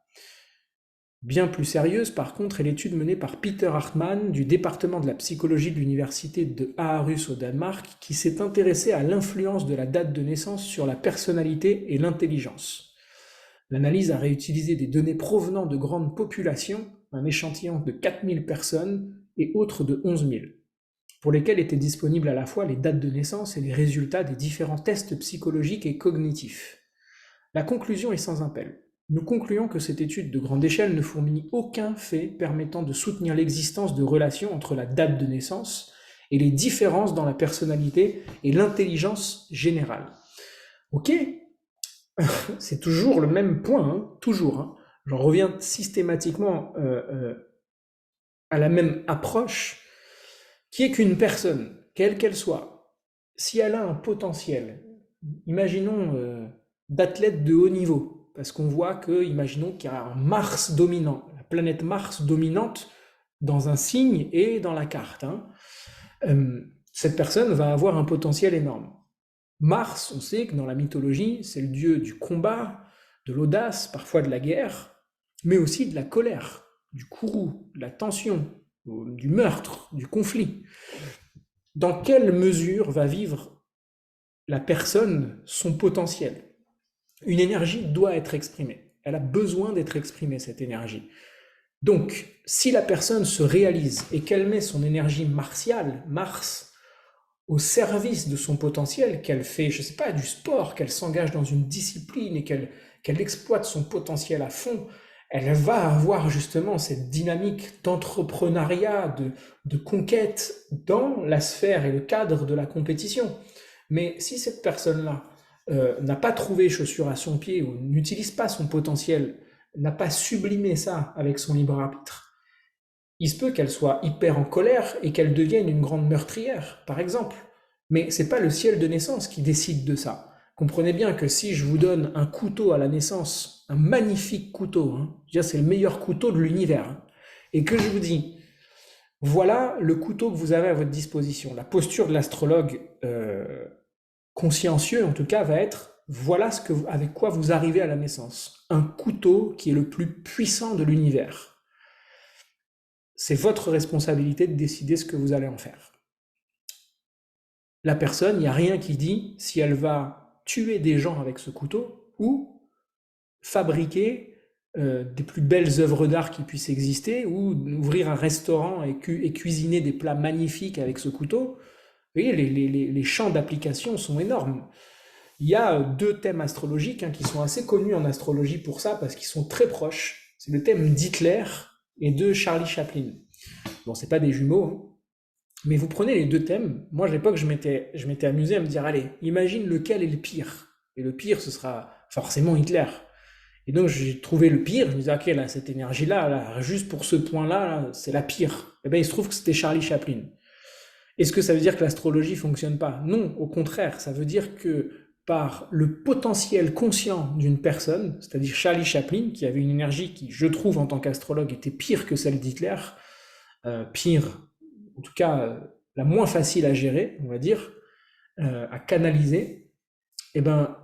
Bien plus sérieuse, par contre, est l'étude menée par Peter Hartmann du département de la psychologie de l'université de Aarhus au Danemark, qui s'est intéressé à l'influence de la date de naissance sur la personnalité et l'intelligence. L'analyse a réutilisé des données provenant de grandes populations, un échantillon de 4000 personnes et autres de 11 000, pour lesquelles étaient disponibles à la fois les dates de naissance et les résultats des différents tests psychologiques et cognitifs. La conclusion est sans appel. Nous concluons que cette étude de grande échelle ne fournit aucun fait permettant de soutenir l'existence de relations entre la date de naissance et les différences dans la personnalité et l'intelligence générale. Ok, c'est toujours le même point, hein, toujours. Hein. J'en reviens systématiquement à la même approche, qui est qu'une personne, quelle qu'elle soit, si elle a un potentiel, imaginons d'athlète de haut niveau, parce qu'on voit que, imaginons qu'il y a un Mars dominant, la planète Mars dominante dans un signe et dans la carte. Hein. Cette personne va avoir un potentiel énorme. Mars, on sait que dans la mythologie, c'est le dieu du combat, de l'audace, parfois de la guerre, mais aussi de la colère, du courroux, de la tension, du meurtre, du conflit. Dans quelle mesure va vivre la personne son potentiel? Une énergie doit être exprimée. Elle a besoin d'être exprimée, cette énergie. Donc, si la personne se réalise et qu'elle met son énergie martiale, Mars, au service de son potentiel, qu'elle fait, je ne sais pas, du sport, qu'elle s'engage dans une discipline et qu'elle exploite son potentiel à fond, elle va avoir justement cette dynamique d'entrepreneuriat, de conquête dans la sphère et le cadre de la compétition. Mais si cette personne-là n'a pas trouvé chaussure à son pied ou n'utilise pas son potentiel, n'a pas sublimé ça avec son libre arbitre, il se peut qu'elle soit hyper en colère et qu'elle devienne une grande meurtrière, par exemple. Mais c'est pas le ciel de naissance qui décide de ça. Comprenez bien que si je vous donne un couteau à la naissance, un magnifique couteau, hein, c'est le meilleur couteau de l'univers, hein, et que je vous dis, voilà le couteau que vous avez à votre disposition. La posture de l'astrologue consciencieux, en tout cas, va être, voilà avec quoi vous arrivez à la naissance. Un couteau qui est le plus puissant de l'univers. C'est votre responsabilité de décider ce que vous allez en faire. La personne, il n'y a rien qui dit si elle va tuer des gens avec ce couteau ou fabriquer des plus belles œuvres d'art qui puissent exister ou ouvrir un restaurant et cuisiner des plats magnifiques avec ce couteau. Vous voyez, les champs d'application sont énormes. il y a deux thèmes astrologiques qui sont assez connus en astrologie pour ça, parce qu'ils sont très proches. C'est le thème d'Hitler et de Charlie Chaplin. Bon, c'est pas des jumeaux, hein, mais vous prenez les deux thèmes. Moi, à l'époque, je m'étais amusé à me dire, allez, imagine lequel est le pire. Et le pire, ce sera forcément Hitler. Et donc, j'ai trouvé le pire. Je me disais, ok, là, cette énergie-là, là, juste pour ce point-là, là, c'est la pire. Et bien, il se trouve que c'était Charlie Chaplin. Est-ce que ça veut dire que l'astrologie fonctionne pas? Non, au contraire, ça veut dire que par le potentiel conscient d'une personne, c'est-à-dire Charlie Chaplin, qui avait une énergie qui, je trouve, en tant qu'astrologue, était pire que celle d'Hitler, pire, en tout cas, la moins facile à gérer, on va dire, à canaliser, eh ben,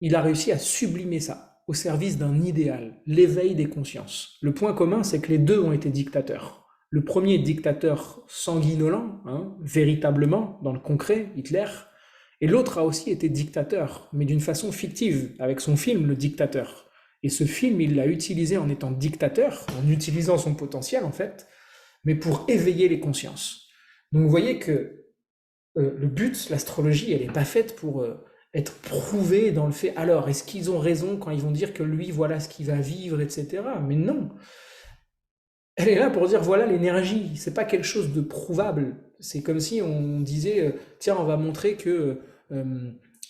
il a réussi à sublimer ça au service d'un idéal, l'éveil des consciences. Le point commun, c'est que les deux ont été dictateurs. Le premier dictateur sanguinolent, hein, véritablement, dans le concret, Hitler, et l'autre a aussi été dictateur, mais d'une façon fictive, avec son film Le Dictateur. Et ce film, il l'a utilisé en étant dictateur, en utilisant son potentiel en fait, mais pour éveiller les consciences. Donc vous voyez que le but, l'astrologie, elle n'est pas faite pour être prouvée dans le fait, alors, est-ce qu'ils ont raison quand ils vont dire que lui, voilà ce qu'il va vivre, etc. Mais non, elle est là pour dire, voilà l'énergie, c'est pas quelque chose de prouvable. C'est comme si on disait, tiens, on va montrer que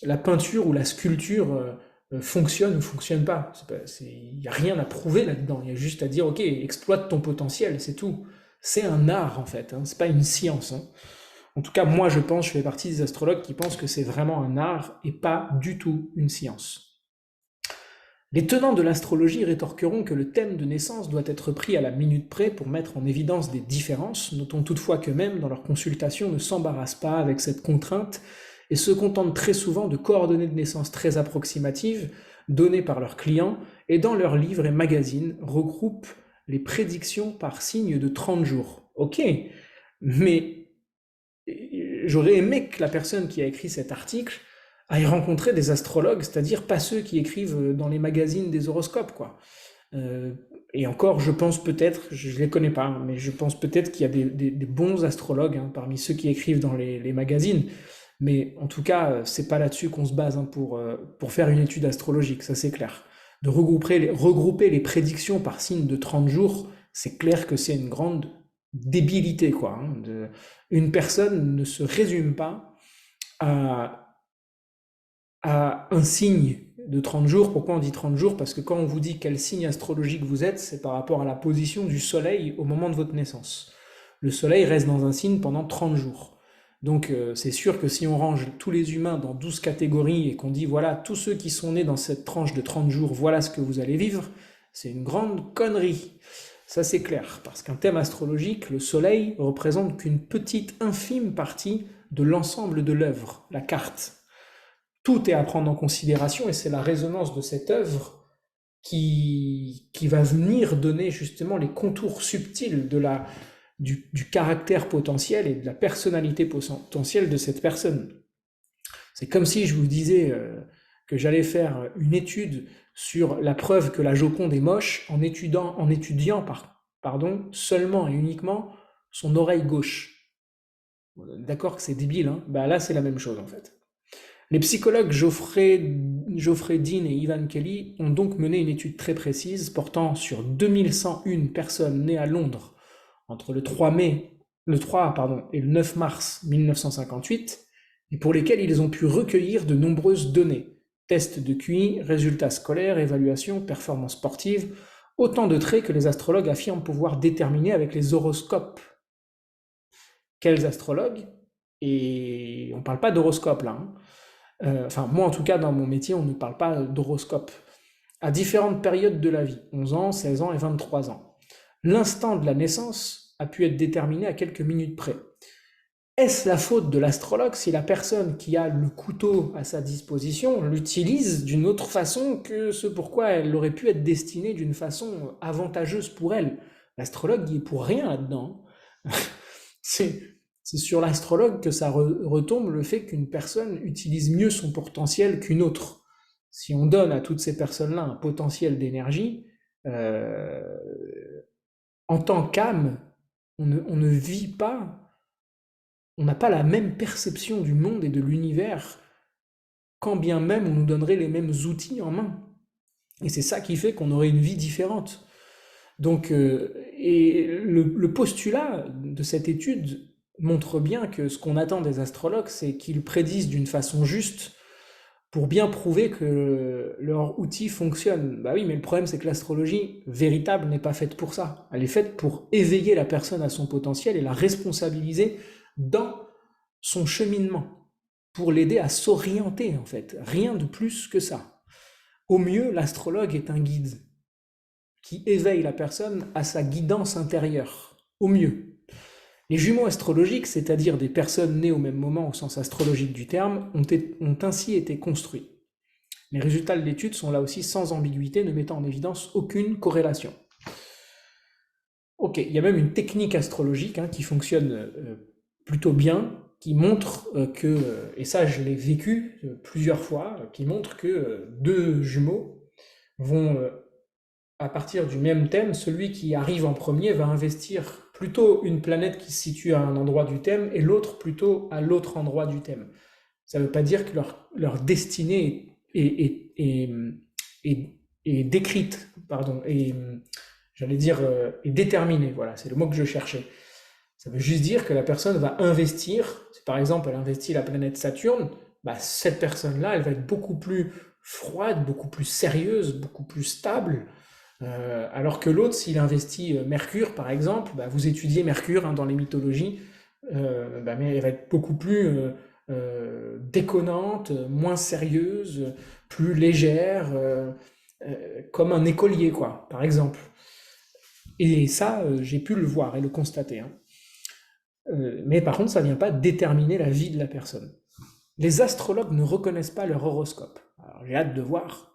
la peinture ou la sculpture fonctionne ou fonctionne pas. Il n'y a rien à prouver là-dedans, il y a juste à dire, ok, exploite ton potentiel, c'est tout. C'est un art en fait, hein, c'est pas une science, hein. En tout cas, moi, je fais partie des astrologues qui pensent que c'est vraiment un art et pas du tout une science. Les tenants de l'astrologie rétorqueront que le thème de naissance doit être pris à la minute près pour mettre en évidence des différences. Notons toutefois qu'eux-mêmes, dans leurs consultations, ne s'embarrassent pas avec cette contrainte et se contentent très souvent de coordonnées de naissance très approximatives données par leurs clients et dans leurs livres et magazines regroupent les prédictions par signe de 30 jours. Ok, mais j'aurais aimé que la personne qui a écrit cet article aille rencontrer des astrologues, c'est-à-dire pas ceux qui écrivent dans les magazines des horoscopes, quoi. Euh, et encore, je pense peut-être, je ne les connais pas, mais je pense peut-être qu'il y a des bons astrologues parmi ceux qui écrivent dans les magazines. Mais en tout cas, c'est pas là-dessus qu'on se base pour faire une étude astrologique, ça c'est clair. De regrouper les prédictions par signe de 30 jours, c'est clair que c'est une grande débilité, quoi. Une personne ne se résume pas à, à un signe de 30 jours. Pourquoi on dit 30 jours? Parce que quand on vous dit quel signe astrologique vous êtes, c'est par rapport à la position du soleil au moment de votre naissance. Le soleil reste dans un signe pendant 30 jours. Donc c'est sûr que si on range tous les humains dans 12 catégories et qu'on dit voilà, tous ceux qui sont nés dans cette tranche de 30 jours, voilà ce que vous allez vivre, c'est une grande connerie. Ça c'est clair, parce qu'un thème astrologique, le soleil, représente qu'une petite infime partie de l'ensemble de l'œuvre, la carte. Tout est à prendre en considération et c'est la résonance de cette œuvre qui va venir donner justement les contours subtils du caractère potentiel et de la personnalité potentielle de cette personne. C'est comme si je vous disais que j'allais faire une étude sur la preuve que la Joconde est moche en étudiant seulement et uniquement son oreille gauche. D'accord que c'est débile, hein? Bah là c'est la même chose en fait. Les psychologues Geoffrey Dean et Ivan Kelly ont donc mené une étude très précise portant sur 2101 personnes nées à Londres entre le 3 et le 9 mars 1958, et pour lesquelles ils ont pu recueillir de nombreuses données. Tests de QI, résultats scolaires, évaluations, performances sportives, autant de traits que les astrologues affirment pouvoir déterminer avec les horoscopes. Quels astrologues? Et on ne parle pas d'horoscope là, hein. Enfin, moi en tout cas, dans mon métier, on ne parle pas d'horoscope. À différentes périodes de la vie, 11 ans, 16 ans et 23 ans. L'instant de la naissance a pu être déterminé à quelques minutes près. Est-ce la faute de l'astrologue si la personne qui a le couteau à sa disposition l'utilise d'une autre façon que ce pourquoi elle aurait pu être destinée d'une façon avantageuse pour elle? L'astrologue n'y est pour rien là-dedans. C'est sur l'astrologue que ça retombe le fait qu'une personne utilise mieux son potentiel qu'une autre. Si on donne à toutes ces personnes-là un potentiel d'énergie, euh, en tant qu'âme, on ne vit pas, on n'a pas la même perception du monde et de l'univers quand bien même on nous donnerait les mêmes outils en main. Et c'est ça qui fait qu'on aurait une vie différente. Donc, et le postulat de cette étude montre bien que ce qu'on attend des astrologues, c'est qu'ils prédisent d'une façon juste pour bien prouver que leur outil fonctionne. Bah oui, mais le problème, c'est que l'astrologie véritable n'est pas faite pour ça. Elle est faite pour éveiller la personne à son potentiel et la responsabiliser dans son cheminement, pour l'aider à s'orienter, en fait. Rien de plus que ça. Au mieux, l'astrologue est un guide qui éveille la personne à sa guidance intérieure. Au mieux. Les jumeaux astrologiques, c'est-à-dire des personnes nées au même moment au sens astrologique du terme, ont ainsi été construits. Les résultats de l'étude sont là aussi sans ambiguïté, ne mettant en évidence aucune corrélation. Ok, il y a même une technique astrologique qui fonctionne plutôt bien, qui montre que, et ça je l'ai vécu plusieurs fois, qui montre que deux jumeaux vont, à partir du même thème, celui qui arrive en premier va investir plutôt une planète qui se situe à un endroit du thème et l'autre plutôt à l'autre endroit du thème. Ça ne veut pas dire que leur destinée est décrite, pardon, j'allais dire, est déterminée, voilà, c'est le mot que je cherchais. Ça veut juste dire que la personne va investir, si par exemple elle investit la planète Saturne, bah, cette personne-là, elle va être beaucoup plus froide, beaucoup plus sérieuse, beaucoup plus stable, alors que l'autre, s'il investit Mercure, par exemple, bah, vous étudiez Mercure dans les mythologies, bah, mais elle va être beaucoup plus déconnante, moins sérieuse, plus légère, comme un écolier, quoi, par exemple. Et ça, j'ai pu le voir et le constater. Mais par contre, ça ne vient pas déterminer la vie de la personne. Les astrologues ne reconnaissent pas leur horoscope. Alors, j'ai hâte de voir.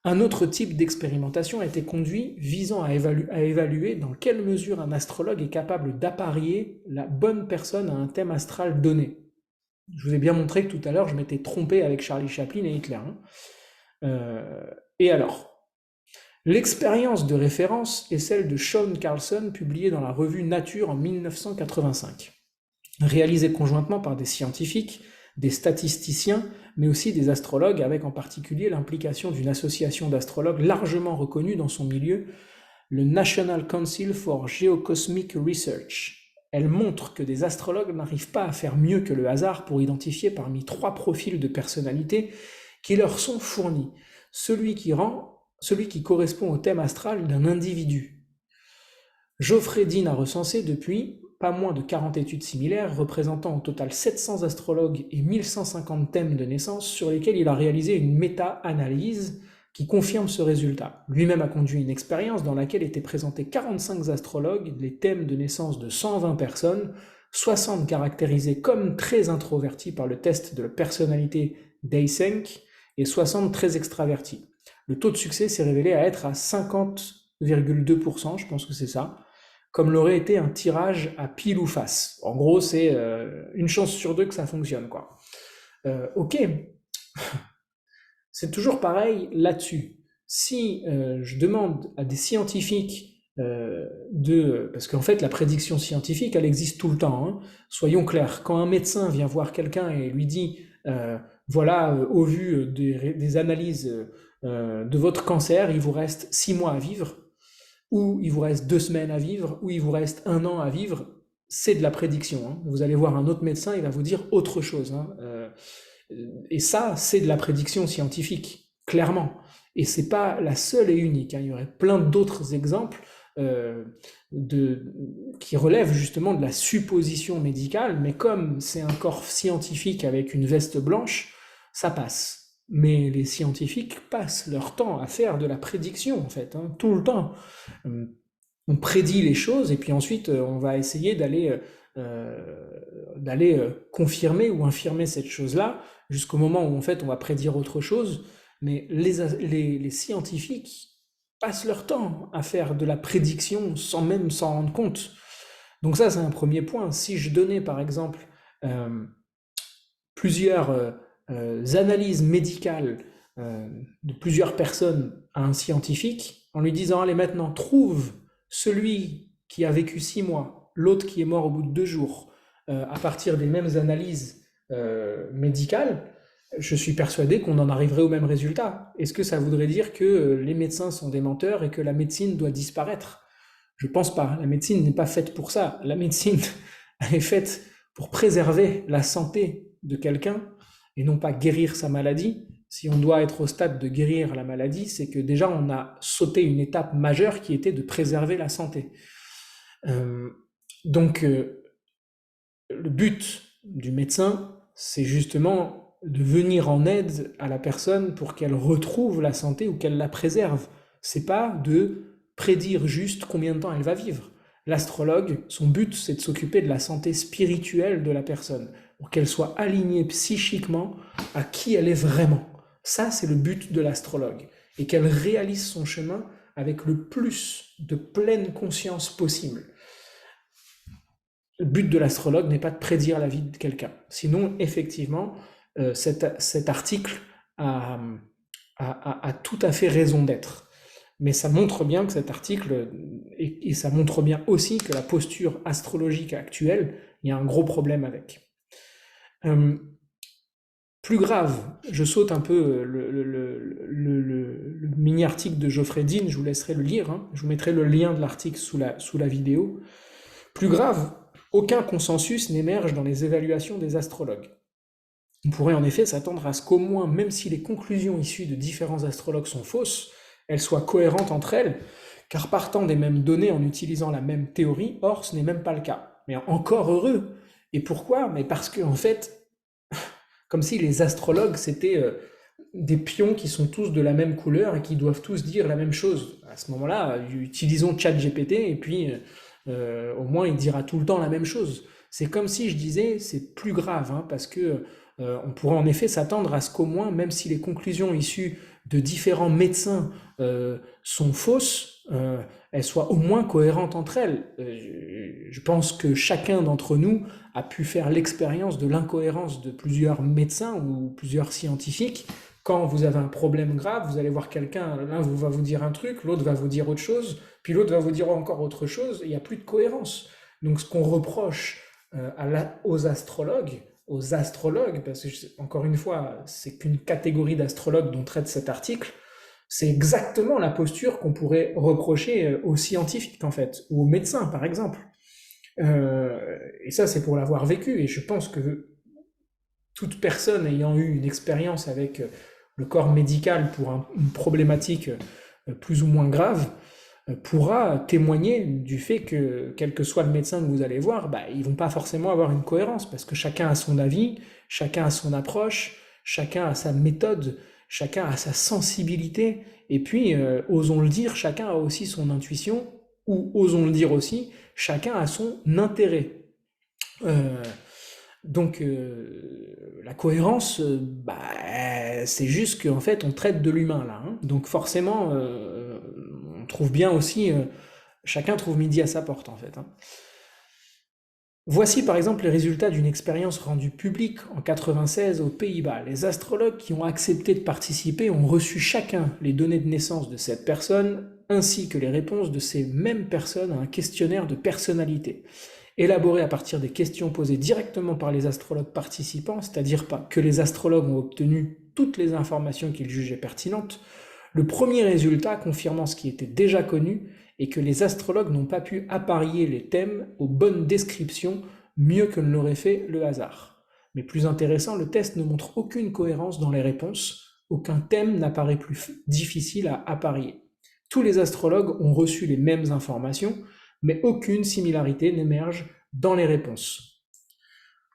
Un autre type d'expérimentation a été conduit visant à évaluer dans quelle mesure un astrologue est capable d'apparier la bonne personne à un thème astral donné. Je vous ai bien montré que tout à l'heure, je m'étais trompé avec Charlie Chaplin et Hitler. Et alors, l'expérience de référence est celle de Sean Carlson, publiée dans la revue Nature en 1985. Réalisée conjointement par des scientifiques, des statisticiens, mais aussi des astrologues, avec en particulier l'implication d'une association d'astrologues largement reconnue dans son milieu, le National Council for Geocosmic Research. Elle montre que des astrologues n'arrivent pas à faire mieux que le hasard pour identifier parmi 3 profils de personnalité qui leur sont fournis, celui qui correspond au thème astral d'un individu. Geoffrey Dean a recensé depuis pas moins de 40 études similaires, représentant au total 700 astrologues et 1150 thèmes de naissance, sur lesquels il a réalisé une méta-analyse qui confirme ce résultat. Lui-même a conduit une expérience dans laquelle étaient présentés 45 astrologues, les thèmes de naissance de 120 personnes, 60 caractérisés comme très introvertis par le test de la personnalité d'Eysenck et 60 très extravertis. Le taux de succès s'est révélé à être à 50,2%, je pense que c'est ça, comme l'aurait été un tirage à pile ou face. En gros, c'est une chance sur 2 que ça fonctionne, quoi. Ok, c'est toujours pareil là-dessus. Si je demande à des scientifiques parce qu'en fait, la prédiction scientifique, elle existe tout le temps. Soyons clairs, quand un médecin vient voir quelqu'un et lui dit, voilà, au vu des analyses de votre cancer, il vous reste 6 mois à vivre, ou il vous reste 2 semaines à vivre, ou il vous reste 1 an à vivre, c'est de la prédiction. Vous allez voir un autre médecin, il va vous dire autre chose. Et ça, c'est de la prédiction scientifique, clairement. Et c'est pas la seule et unique. Il y aurait plein d'autres exemples qui relèvent justement de la supposition médicale, mais comme c'est un corps scientifique avec une veste blanche, ça passe. Mais les scientifiques passent leur temps à faire de la prédiction, en fait, tout le temps. On prédit les choses et puis ensuite on va essayer d'aller confirmer ou infirmer cette chose-là jusqu'au moment où en fait on va prédire autre chose. Mais les scientifiques passent leur temps à faire de la prédiction sans même s'en rendre compte. Donc ça, c'est un premier point. Si je donnais par exemple plusieurs analyses médicales de plusieurs personnes à un scientifique, en lui disant, allez maintenant, trouve celui qui a vécu 6 mois, l'autre qui est mort au bout de 2 jours, à partir des mêmes analyses médicales, je suis persuadé qu'on en arriverait au même résultat. Est-ce que ça voudrait dire que les médecins sont des menteurs et que la médecine doit disparaître? Je pense pas. La médecine n'est pas faite pour ça. La médecine, elle est faite pour préserver la santé de quelqu'un et non pas guérir sa maladie. Si on doit être au stade de guérir la maladie, c'est que déjà on a sauté une étape majeure qui était de préserver la santé. Euh, donc, le but du médecin, c'est justement de venir en aide à la personne pour qu'elle retrouve la santé ou qu'elle la préserve. C'est pas de prédire juste combien de temps elle va vivre. L'astrologue, son but, c'est de s'occuper de la santé spirituelle de la personne, pour qu'elle soit alignée psychiquement à qui elle est vraiment. Ça, c'est le but de l'astrologue. Et qu'elle réalise son chemin avec le plus de pleine conscience possible. Le but de l'astrologue n'est pas de prédire la vie de quelqu'un. Sinon, effectivement, cet article a, a tout à fait raison d'être. Mais ça montre bien que cet article, et ça montre bien aussi que la posture astrologique actuelle, il y a un gros problème avec. Euh, Plus grave, je saute un peu le mini-article de Geoffrey Dean, je vous laisserai le lire, hein. Je vous mettrai le lien de l'article sous la vidéo. Plus grave, aucun consensus n'émerge dans les évaluations des astrologues. On pourrait en effet s'attendre à ce qu'au moins, même si les conclusions issues de différents astrologues sont fausses, elles soient cohérentes entre elles, car partant des mêmes données en utilisant la même théorie, or ce n'est même pas le cas. Mais encore heureux. Et pourquoi? Mais parce que, en fait, comme si les astrologues c'était des pions qui sont tous de la même couleur et qui doivent tous dire la même chose. À ce moment-là, utilisons ChatGPT et puis au moins il dira tout le temps la même chose. C'est comme si je disais, c'est plus grave, hein, parce que on pourrait en effet s'attendre à ce qu'au moins, même si les conclusions issues de différents médecins sont fausses, elles soient au moins cohérentes entre elles. Je pense que chacun d'entre nous a pu faire l'expérience de l'incohérence de plusieurs médecins ou plusieurs scientifiques. Quand vous avez un problème grave, vous allez voir quelqu'un, l'un va vous dire un truc, l'autre va vous dire autre chose, puis l'autre va vous dire encore autre chose, et il n'y a plus de cohérence. Donc ce qu'on reproche aux astrologues, parce que encore une fois, c'est qu'une catégorie d'astrologues dont traite cet article, c'est exactement la posture qu'on pourrait reprocher aux scientifiques en fait, ou aux médecins par exemple. Et ça, c'est pour l'avoir vécu. Et je pense que toute personne ayant eu une expérience avec le corps médical pour une problématique plus ou moins grave pourra témoigner du fait que, quel que soit le médecin que vous allez voir, bah, ils vont pas forcément avoir une cohérence, parce que chacun a son avis, chacun a son approche, chacun a sa méthode, chacun a sa sensibilité, et puis, osons le dire, chacun a aussi son intuition, ou osons le dire aussi, chacun a son intérêt. Euh, donc, la cohérence, bah, c'est juste qu'en fait, on traite de l'humain là, hein. Donc forcément, on trouve bien aussi, chacun trouve midi à sa porte en fait, hein. Voici par exemple les résultats d'une expérience rendue publique en 96 aux Pays-Bas. Les astrologues qui ont accepté de participer ont reçu chacun les données de naissance de cette personne, ainsi que les réponses de ces mêmes personnes à un questionnaire de personnalité élaboré à partir des questions posées directement par les astrologues participants, c'est-à-dire pas que les astrologues ont obtenu toutes les informations qu'ils jugeaient pertinentes. Le premier résultat confirmant ce qui était déjà connu est que les astrologues n'ont pas pu apparier les thèmes aux bonnes descriptions mieux que ne l'aurait fait le hasard. Mais plus intéressant, le test ne montre aucune cohérence dans les réponses, aucun thème n'apparaît plus difficile à apparier. Tous les astrologues ont reçu les mêmes informations, mais aucune similarité n'émerge dans les réponses.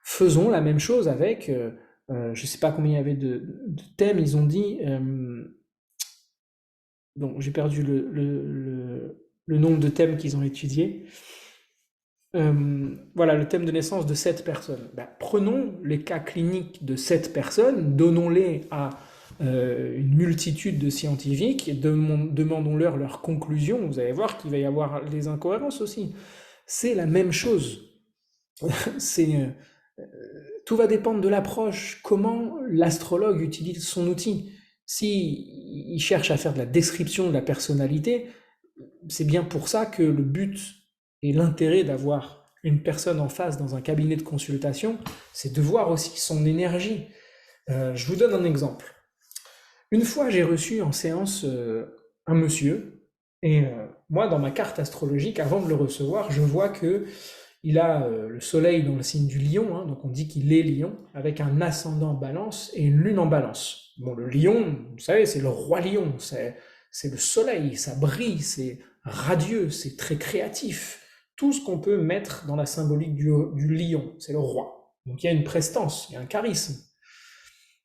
Faisons la même chose avec, je ne sais pas combien il y avait de thèmes, ils ont dit, donc j'ai perdu le nombre de thèmes qu'ils ont étudiés. Voilà, le thème de naissance de 7 personnes. Ben, prenons les cas cliniques de 7 personnes, donnons-les à une multitude de scientifiques et demandons-leur leurs conclusions. Vous allez voir qu'il va y avoir des incohérences aussi. C'est la même chose. C'est, tout va dépendre de l'approche, comment l'astrologue utilise son outil. Si il cherche à faire de la description de la personnalité, c'est bien pour ça que le but et l'intérêt d'avoir une personne en face dans un cabinet de consultation, c'est de voir aussi son énergie. Je vous donne un exemple. Une fois, j'ai reçu en séance un monsieur, et moi, dans ma carte astrologique, avant de le recevoir, je vois que il a le soleil dans le signe du lion, hein, donc on dit qu'il est lion, avec un ascendant balance et une lune en balance. Bon, le lion, vous savez, c'est le roi lion, c'est le soleil, ça brille, c'est radieux, c'est très créatif. Tout ce qu'on peut mettre dans la symbolique du lion, c'est le roi. Donc il y a une prestance, il y a un charisme.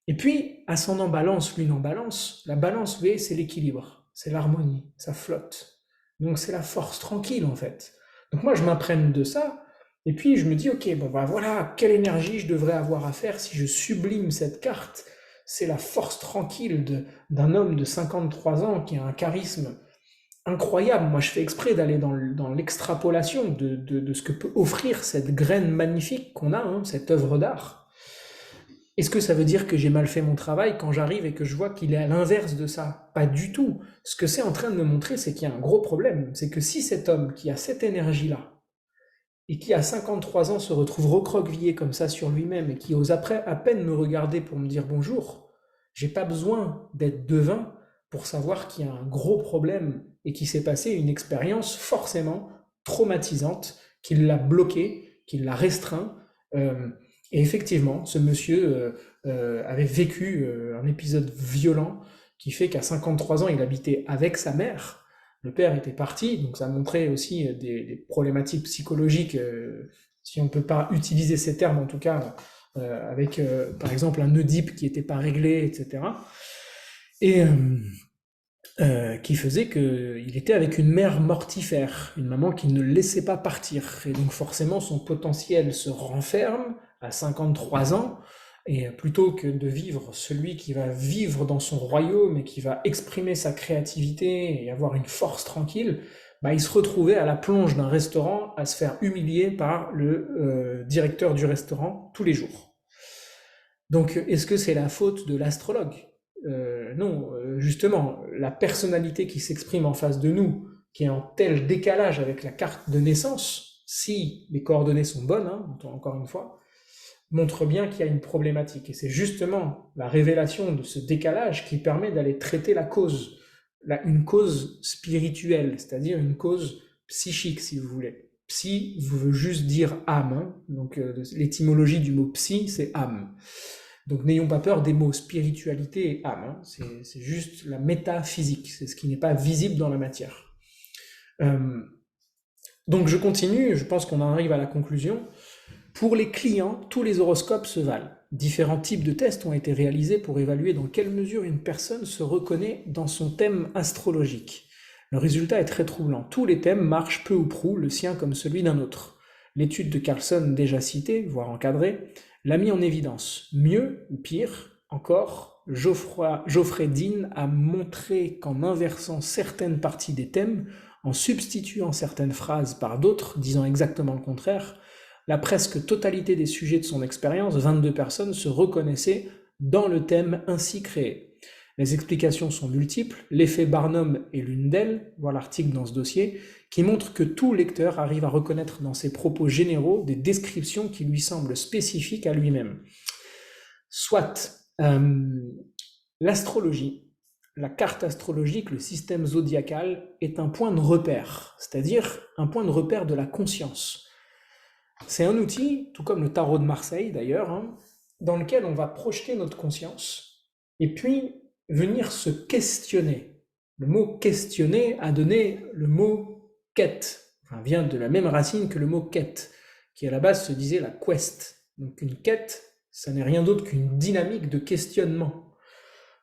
Et puis, ascendant balance, lune en balance, la balance, vous voyez, c'est l'équilibre, c'est l'harmonie, ça flotte. Donc c'est la force tranquille en fait. Donc moi je m'imprègne de ça, et puis je me dis, ok, bon bah voilà, quelle énergie je devrais avoir à faire si je sublime cette carte. C'est la force tranquille d'un homme de 53 ans qui a un charisme incroyable. Moi je fais exprès d'aller dans l'extrapolation de ce que peut offrir cette graine magnifique qu'on a, hein, cette œuvre d'art. Est-ce que ça veut dire que j'ai mal fait mon travail quand j'arrive et que je vois qu'il est à l'inverse de ça? Pas du tout. Ce que c'est en train de me montrer, c'est qu'il y a un gros problème. C'est que si cet homme qui a cette énergie-là et qui à 53 ans se retrouve recroquevillé comme ça sur lui-même et qui ose après à peine me regarder pour me dire bonjour, j'ai pas besoin d'être devin pour savoir qu'il y a un gros problème et qu'il s'est passé une expérience forcément traumatisante, qui l'a bloqué, qui l'a restreint. Euh, et effectivement, ce monsieur avait vécu un épisode violent qui fait qu'à 53 ans, il habitait avec sa mère. Le père était parti, donc ça montrait aussi des problématiques psychologiques, si on ne peut pas utiliser ces termes en tout cas, avec par exemple un Oedipe qui n'était pas réglé, etc. Et qui faisait qu'il était avec une mère mortifère, une maman qui ne le laissait pas partir. Et donc forcément son potentiel se renferme à 53 ans, et plutôt que de vivre celui qui va vivre dans son royaume et qui va exprimer sa créativité et avoir une force tranquille, bah, il se retrouvait à la plonge d'un restaurant à se faire humilier par le directeur du restaurant tous les jours. Donc, est-ce que c'est la faute de l'astrologue? Non, justement, la personnalité qui s'exprime en face de nous, qui est en tel décalage avec la carte de naissance, si les coordonnées sont bonnes, hein, encore une fois, montre bien qu'il y a une problématique. Et c'est justement la révélation de ce décalage qui permet d'aller traiter la cause, une cause spirituelle, c'est-à-dire une cause psychique, si vous voulez. Psy veut juste dire âme, hein. Donc l'étymologie du mot psy, c'est âme. Donc n'ayons pas peur des mots spiritualité et âme, hein. C'est juste la métaphysique, c'est ce qui n'est pas visible dans la matière. Euh, donc je continue, je pense qu'on en arrive à la conclusion. Pour les clients, tous les horoscopes se valent. Différents types de tests ont été réalisés pour évaluer dans quelle mesure une personne se reconnaît dans son thème astrologique. Le résultat est très troublant. Tous les thèmes marchent peu ou prou, le sien comme celui d'un autre. L'étude de Carlson, déjà citée, voire encadrée, l'a mis en évidence. Mieux, ou pire, encore, Geoffrey Dean a montré qu'en inversant certaines parties des thèmes, en substituant certaines phrases par d'autres disant exactement le contraire, la presque totalité des sujets de son expérience, 22 personnes, se reconnaissaient dans le thème ainsi créé. Les explications sont multiples, l'effet Barnum est l'une d'elles, voir l'article dans ce dossier, qui montre que tout lecteur arrive à reconnaître dans ses propos généraux des descriptions qui lui semblent spécifiques à lui-même. Soit, l'astrologie, la carte astrologique, le système zodiacal, est un point de repère, c'est-à-dire un point de repère de la conscience. C'est un outil, tout comme le tarot de Marseille d'ailleurs, hein, dans lequel on va projeter notre conscience et puis venir se questionner. Le mot questionner a donné le mot quête, enfin, vient de la même racine que le mot quête, qui à la base se disait la quest. Donc une quête, ça n'est rien d'autre qu'une dynamique de questionnement.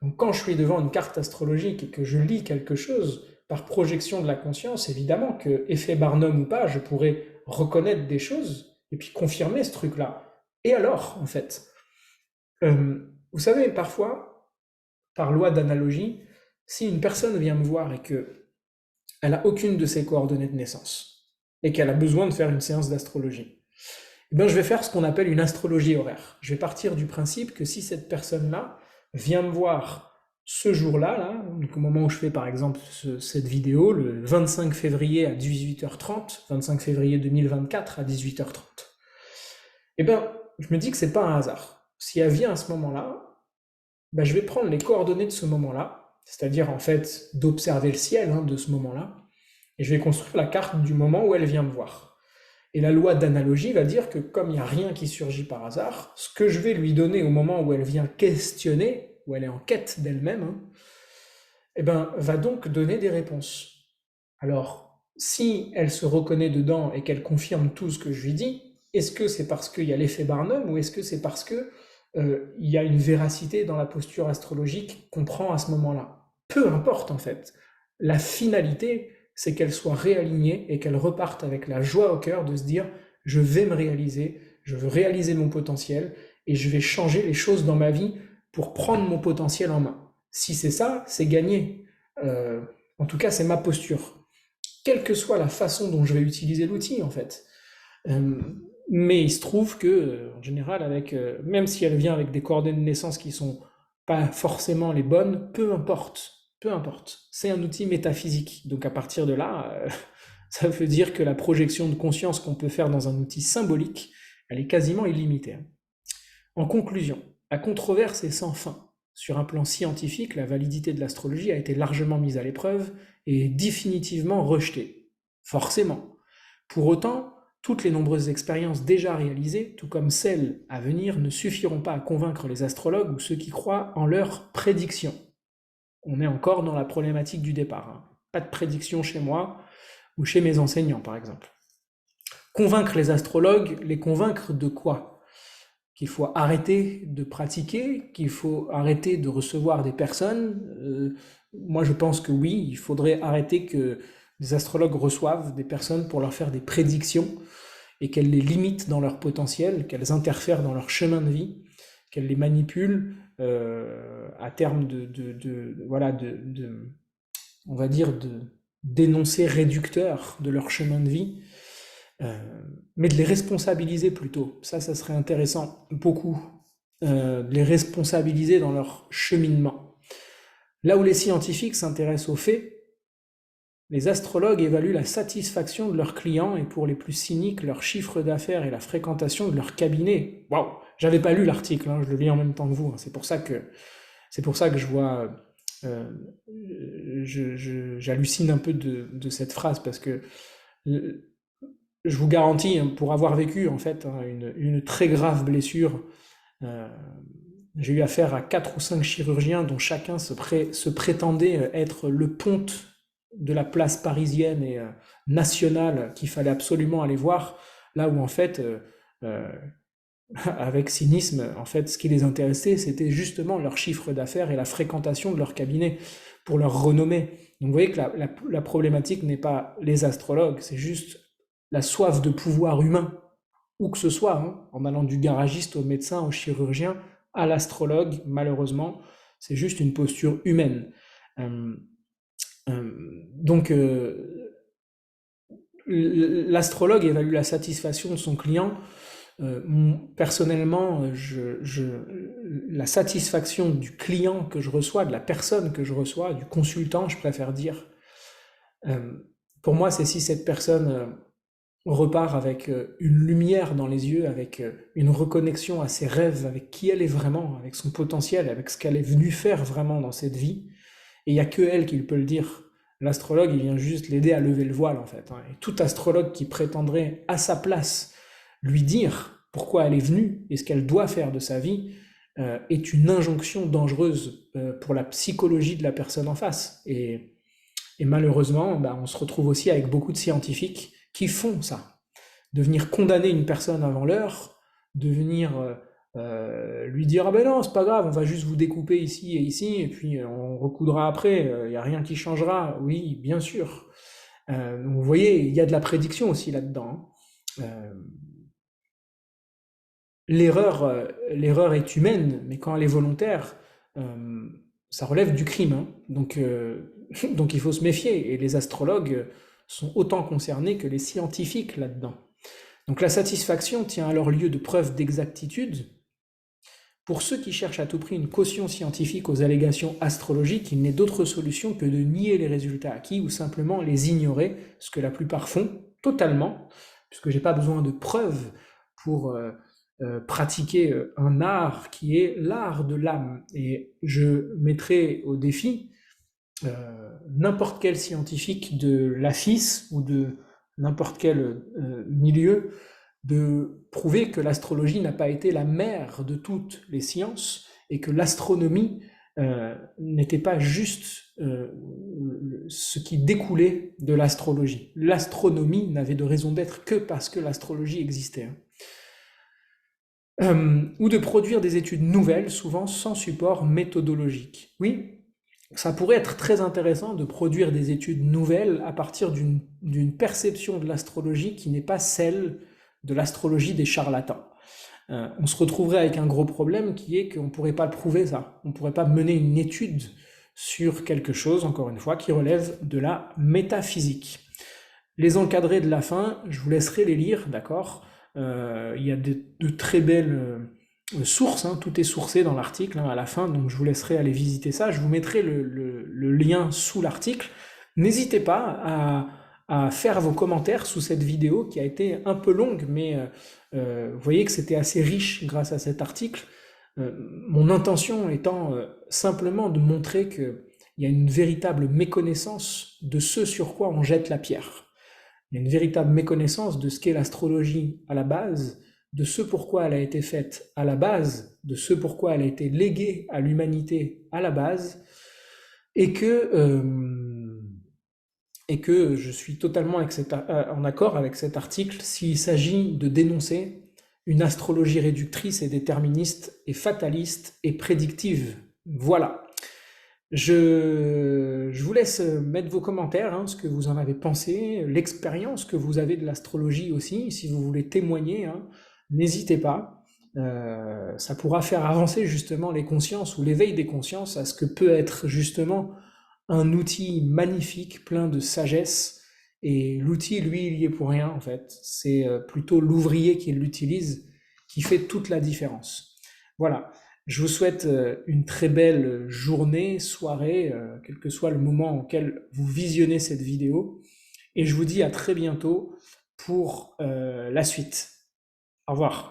Donc quand je suis devant une carte astrologique et que je lis quelque chose, par projection de la conscience, évidemment que, effet Barnum ou pas, je pourrais reconnaître des choses et puis confirmer ce truc-là. Et alors, en fait, vous savez, parfois, par loi d'analogie, si une personne vient me voir et qu'elle n'a aucune de ses coordonnées de naissance et qu'elle a besoin de faire une séance d'astrologie, eh bien, je vais faire ce qu'on appelle une astrologie horaire. Je vais partir du principe que si cette personne-là vient me voir ce jour-là, là, donc au moment où je fais par exemple cette vidéo, le 25 février à 18h30, 25 février 2024 à 18h30, eh bien, je me dis que c'est pas un hasard. Si elle vient à ce moment-là, bah, je vais prendre les coordonnées de ce moment-là, c'est-à-dire en fait d'observer le ciel de ce moment-là, et je vais construire la carte du moment où elle vient me voir. Et la loi d'analogie va dire que comme il n'y a rien qui surgit par hasard, ce que je vais lui donner au moment où elle vient questionner, où elle est en quête d'elle-même, eh ben, va donc donner des réponses. Alors, si elle se reconnaît dedans et qu'elle confirme tout ce que je lui dis, est-ce que c'est parce qu'il y a l'effet Barnum ou est-ce que c'est parce que il y a une véracité dans la posture astrologique qu'on prend à ce moment-là? Peu importe en fait. La finalité, c'est qu'elle soit réalignée et qu'elle reparte avec la joie au cœur de se dire je vais me réaliser, je veux réaliser mon potentiel et je vais changer les choses dans ma vie pour prendre mon potentiel en main. Si c'est ça, c'est gagné. Euh, en tout cas, c'est ma posture quelle que soit la façon dont je vais utiliser l'outil en fait. Euh, mais il se trouve que, en général, même si elle vient avec des coordonnées de naissance qui sont pas forcément les bonnes, peu importe. C'est un outil métaphysique. Donc à partir de là, ça veut dire que la projection de conscience qu'on peut faire dans un outil symbolique, elle est quasiment illimitée. En conclusion, la controverse est sans fin. Sur un plan scientifique, la validité de l'astrologie a été largement mise à l'épreuve et définitivement rejetée. Forcément. Pour autant, toutes les nombreuses expériences déjà réalisées, tout comme celles à venir, ne suffiront pas à convaincre les astrologues ou ceux qui croient en leurs prédictions. On est encore dans la problématique du départ. Pas de prédiction chez moi ou chez mes enseignants, par exemple. Convaincre les astrologues, les convaincre de quoi? Qu'il faut arrêter de pratiquer, qu'il faut arrêter de recevoir des personnes. Moi, je pense que oui, il faudrait arrêter que des astrologues reçoivent des personnes pour leur faire des prédictions et qu'elles les limitent dans leur potentiel, qu'elles interfèrent dans leur chemin de vie, qu'elles les manipulent à terme voilà, on va dire, d'énoncés réducteurs de leur chemin de vie. Mais de les responsabiliser plutôt. Ça serait intéressant, beaucoup. De les responsabiliser dans leur cheminement. Là où les scientifiques s'intéressent aux faits, les astrologues évaluent la satisfaction de leurs clients et pour les plus cyniques, leur chiffre d'affaires et la fréquentation de leur cabinet. Waouh, j'avais pas lu l'article, je le lis en même temps que vous. C'est pour ça que je vois, euh, j'hallucine un peu de cette phrase parce que je vous garantis, pour avoir vécu en fait une très grave blessure, euh, j'ai eu affaire à 4 ou 5 chirurgiens dont chacun se prétendait être le ponte de la place parisienne et nationale qu'il fallait absolument aller voir, là où en fait, euh, avec cynisme, en fait, ce qui les intéressait, c'était justement leur chiffre d'affaires et la fréquentation de leur cabinet pour leur renommée. Donc vous voyez que la problématique n'est pas les astrologues, c'est juste la soif de pouvoir humain, où que ce soit, en allant du garagiste au médecin, au chirurgien, à l'astrologue, malheureusement, c'est juste une posture humaine. Euh, donc, l'astrologue évalue la satisfaction de son client. Personnellement, la satisfaction du client que je reçois, de la personne que je reçois, du consultant, je préfère dire, euh, pour moi, c'est si cette personne repart avec une lumière dans les yeux, avec une reconnexion à ses rêves, avec qui elle est vraiment, avec son potentiel, avec ce qu'elle est venue faire vraiment dans cette vie. Et il n'y a que elle qui peut le dire. L'astrologue, il vient juste l'aider à lever le voile, en fait. Et tout astrologue qui prétendrait à sa place lui dire pourquoi elle est venue et ce qu'elle doit faire de sa vie est une injonction dangereuse pour la psychologie de la personne en face. Et malheureusement, on se retrouve aussi avec beaucoup de scientifiques qui font ça. De venir condamner une personne avant l'heure, de venir lui dire ah ben non, c'est pas grave, on va juste vous découper ici et ici, et puis on recoudra après, il n'y a rien qui changera. Oui, bien sûr. Donc vous voyez, il y a de la prédiction aussi là-dedans. L'erreur est humaine, mais quand elle est volontaire, euh, ça relève du crime. Donc il faut se méfier. Et les astrologues sont autant concernés que les scientifiques là-dedans. Donc la satisfaction tient alors lieu de preuve d'exactitude. Pour ceux qui cherchent à tout prix une caution scientifique aux allégations astrologiques, il n'est d'autre solution que de nier les résultats acquis ou simplement les ignorer, ce que la plupart font totalement, puisque j'ai pas besoin de preuves pour pratiquer un art qui est l'art de l'âme. Et je mettrai au défi n'importe quel scientifique de l'AFIS ou de n'importe quel milieu de prouver que l'astrologie n'a pas été la mère de toutes les sciences et que l'astronomie n'était pas juste ce qui découlait de l'astrologie. L'astronomie n'avait de raison d'être que parce que l'astrologie existait. Ou de produire des études nouvelles, souvent sans support méthodologique. Oui, ça pourrait être très intéressant de produire des études nouvelles à partir d'une perception de l'astrologie qui n'est pas celle de l'astrologie des charlatans. On se retrouverait avec un gros problème qui est qu'on ne pourrait pas prouver ça. On ne pourrait pas mener une étude sur quelque chose, encore une fois, qui relève de la métaphysique. Les encadrés de la fin, je vous laisserai les lire, d'accord. Il y a de très belles sources, hein, tout est sourcé dans l'article hein, à la fin, donc je vous laisserai aller visiter ça. Je vous mettrai le lien sous l'article. N'hésitez pas à faire vos commentaires sous cette vidéo qui a été un peu longue, mais vous voyez que c'était assez riche grâce à cet article. Mon intention étant simplement de montrer qu'il y a une véritable méconnaissance de ce sur quoi on jette la pierre. Il y a une véritable méconnaissance de ce qu'est l'astrologie à la base, de ce pourquoi elle a été faite à la base, de ce pourquoi elle a été léguée à l'humanité à la base, et que je suis totalement en accord avec cet article s'il s'agit de dénoncer une astrologie réductrice et déterministe et fataliste et prédictive. Voilà. Je vous laisse mettre vos commentaires, hein, ce que vous en avez pensé, l'expérience que vous avez de l'astrologie aussi, si vous voulez témoigner, hein, n'hésitez pas. Ça pourra faire avancer justement les consciences ou l'éveil des consciences à ce que peut être justement un outil magnifique, plein de sagesse. Et l'outil, lui, il y est pour rien en fait. C'est plutôt l'ouvrier qui l'utilise qui fait toute la différence. Voilà. Je vous souhaite une très belle journée, soirée, quel que soit le moment auquel vous visionnez cette vidéo. Et je vous dis à très bientôt pour la suite. Au revoir.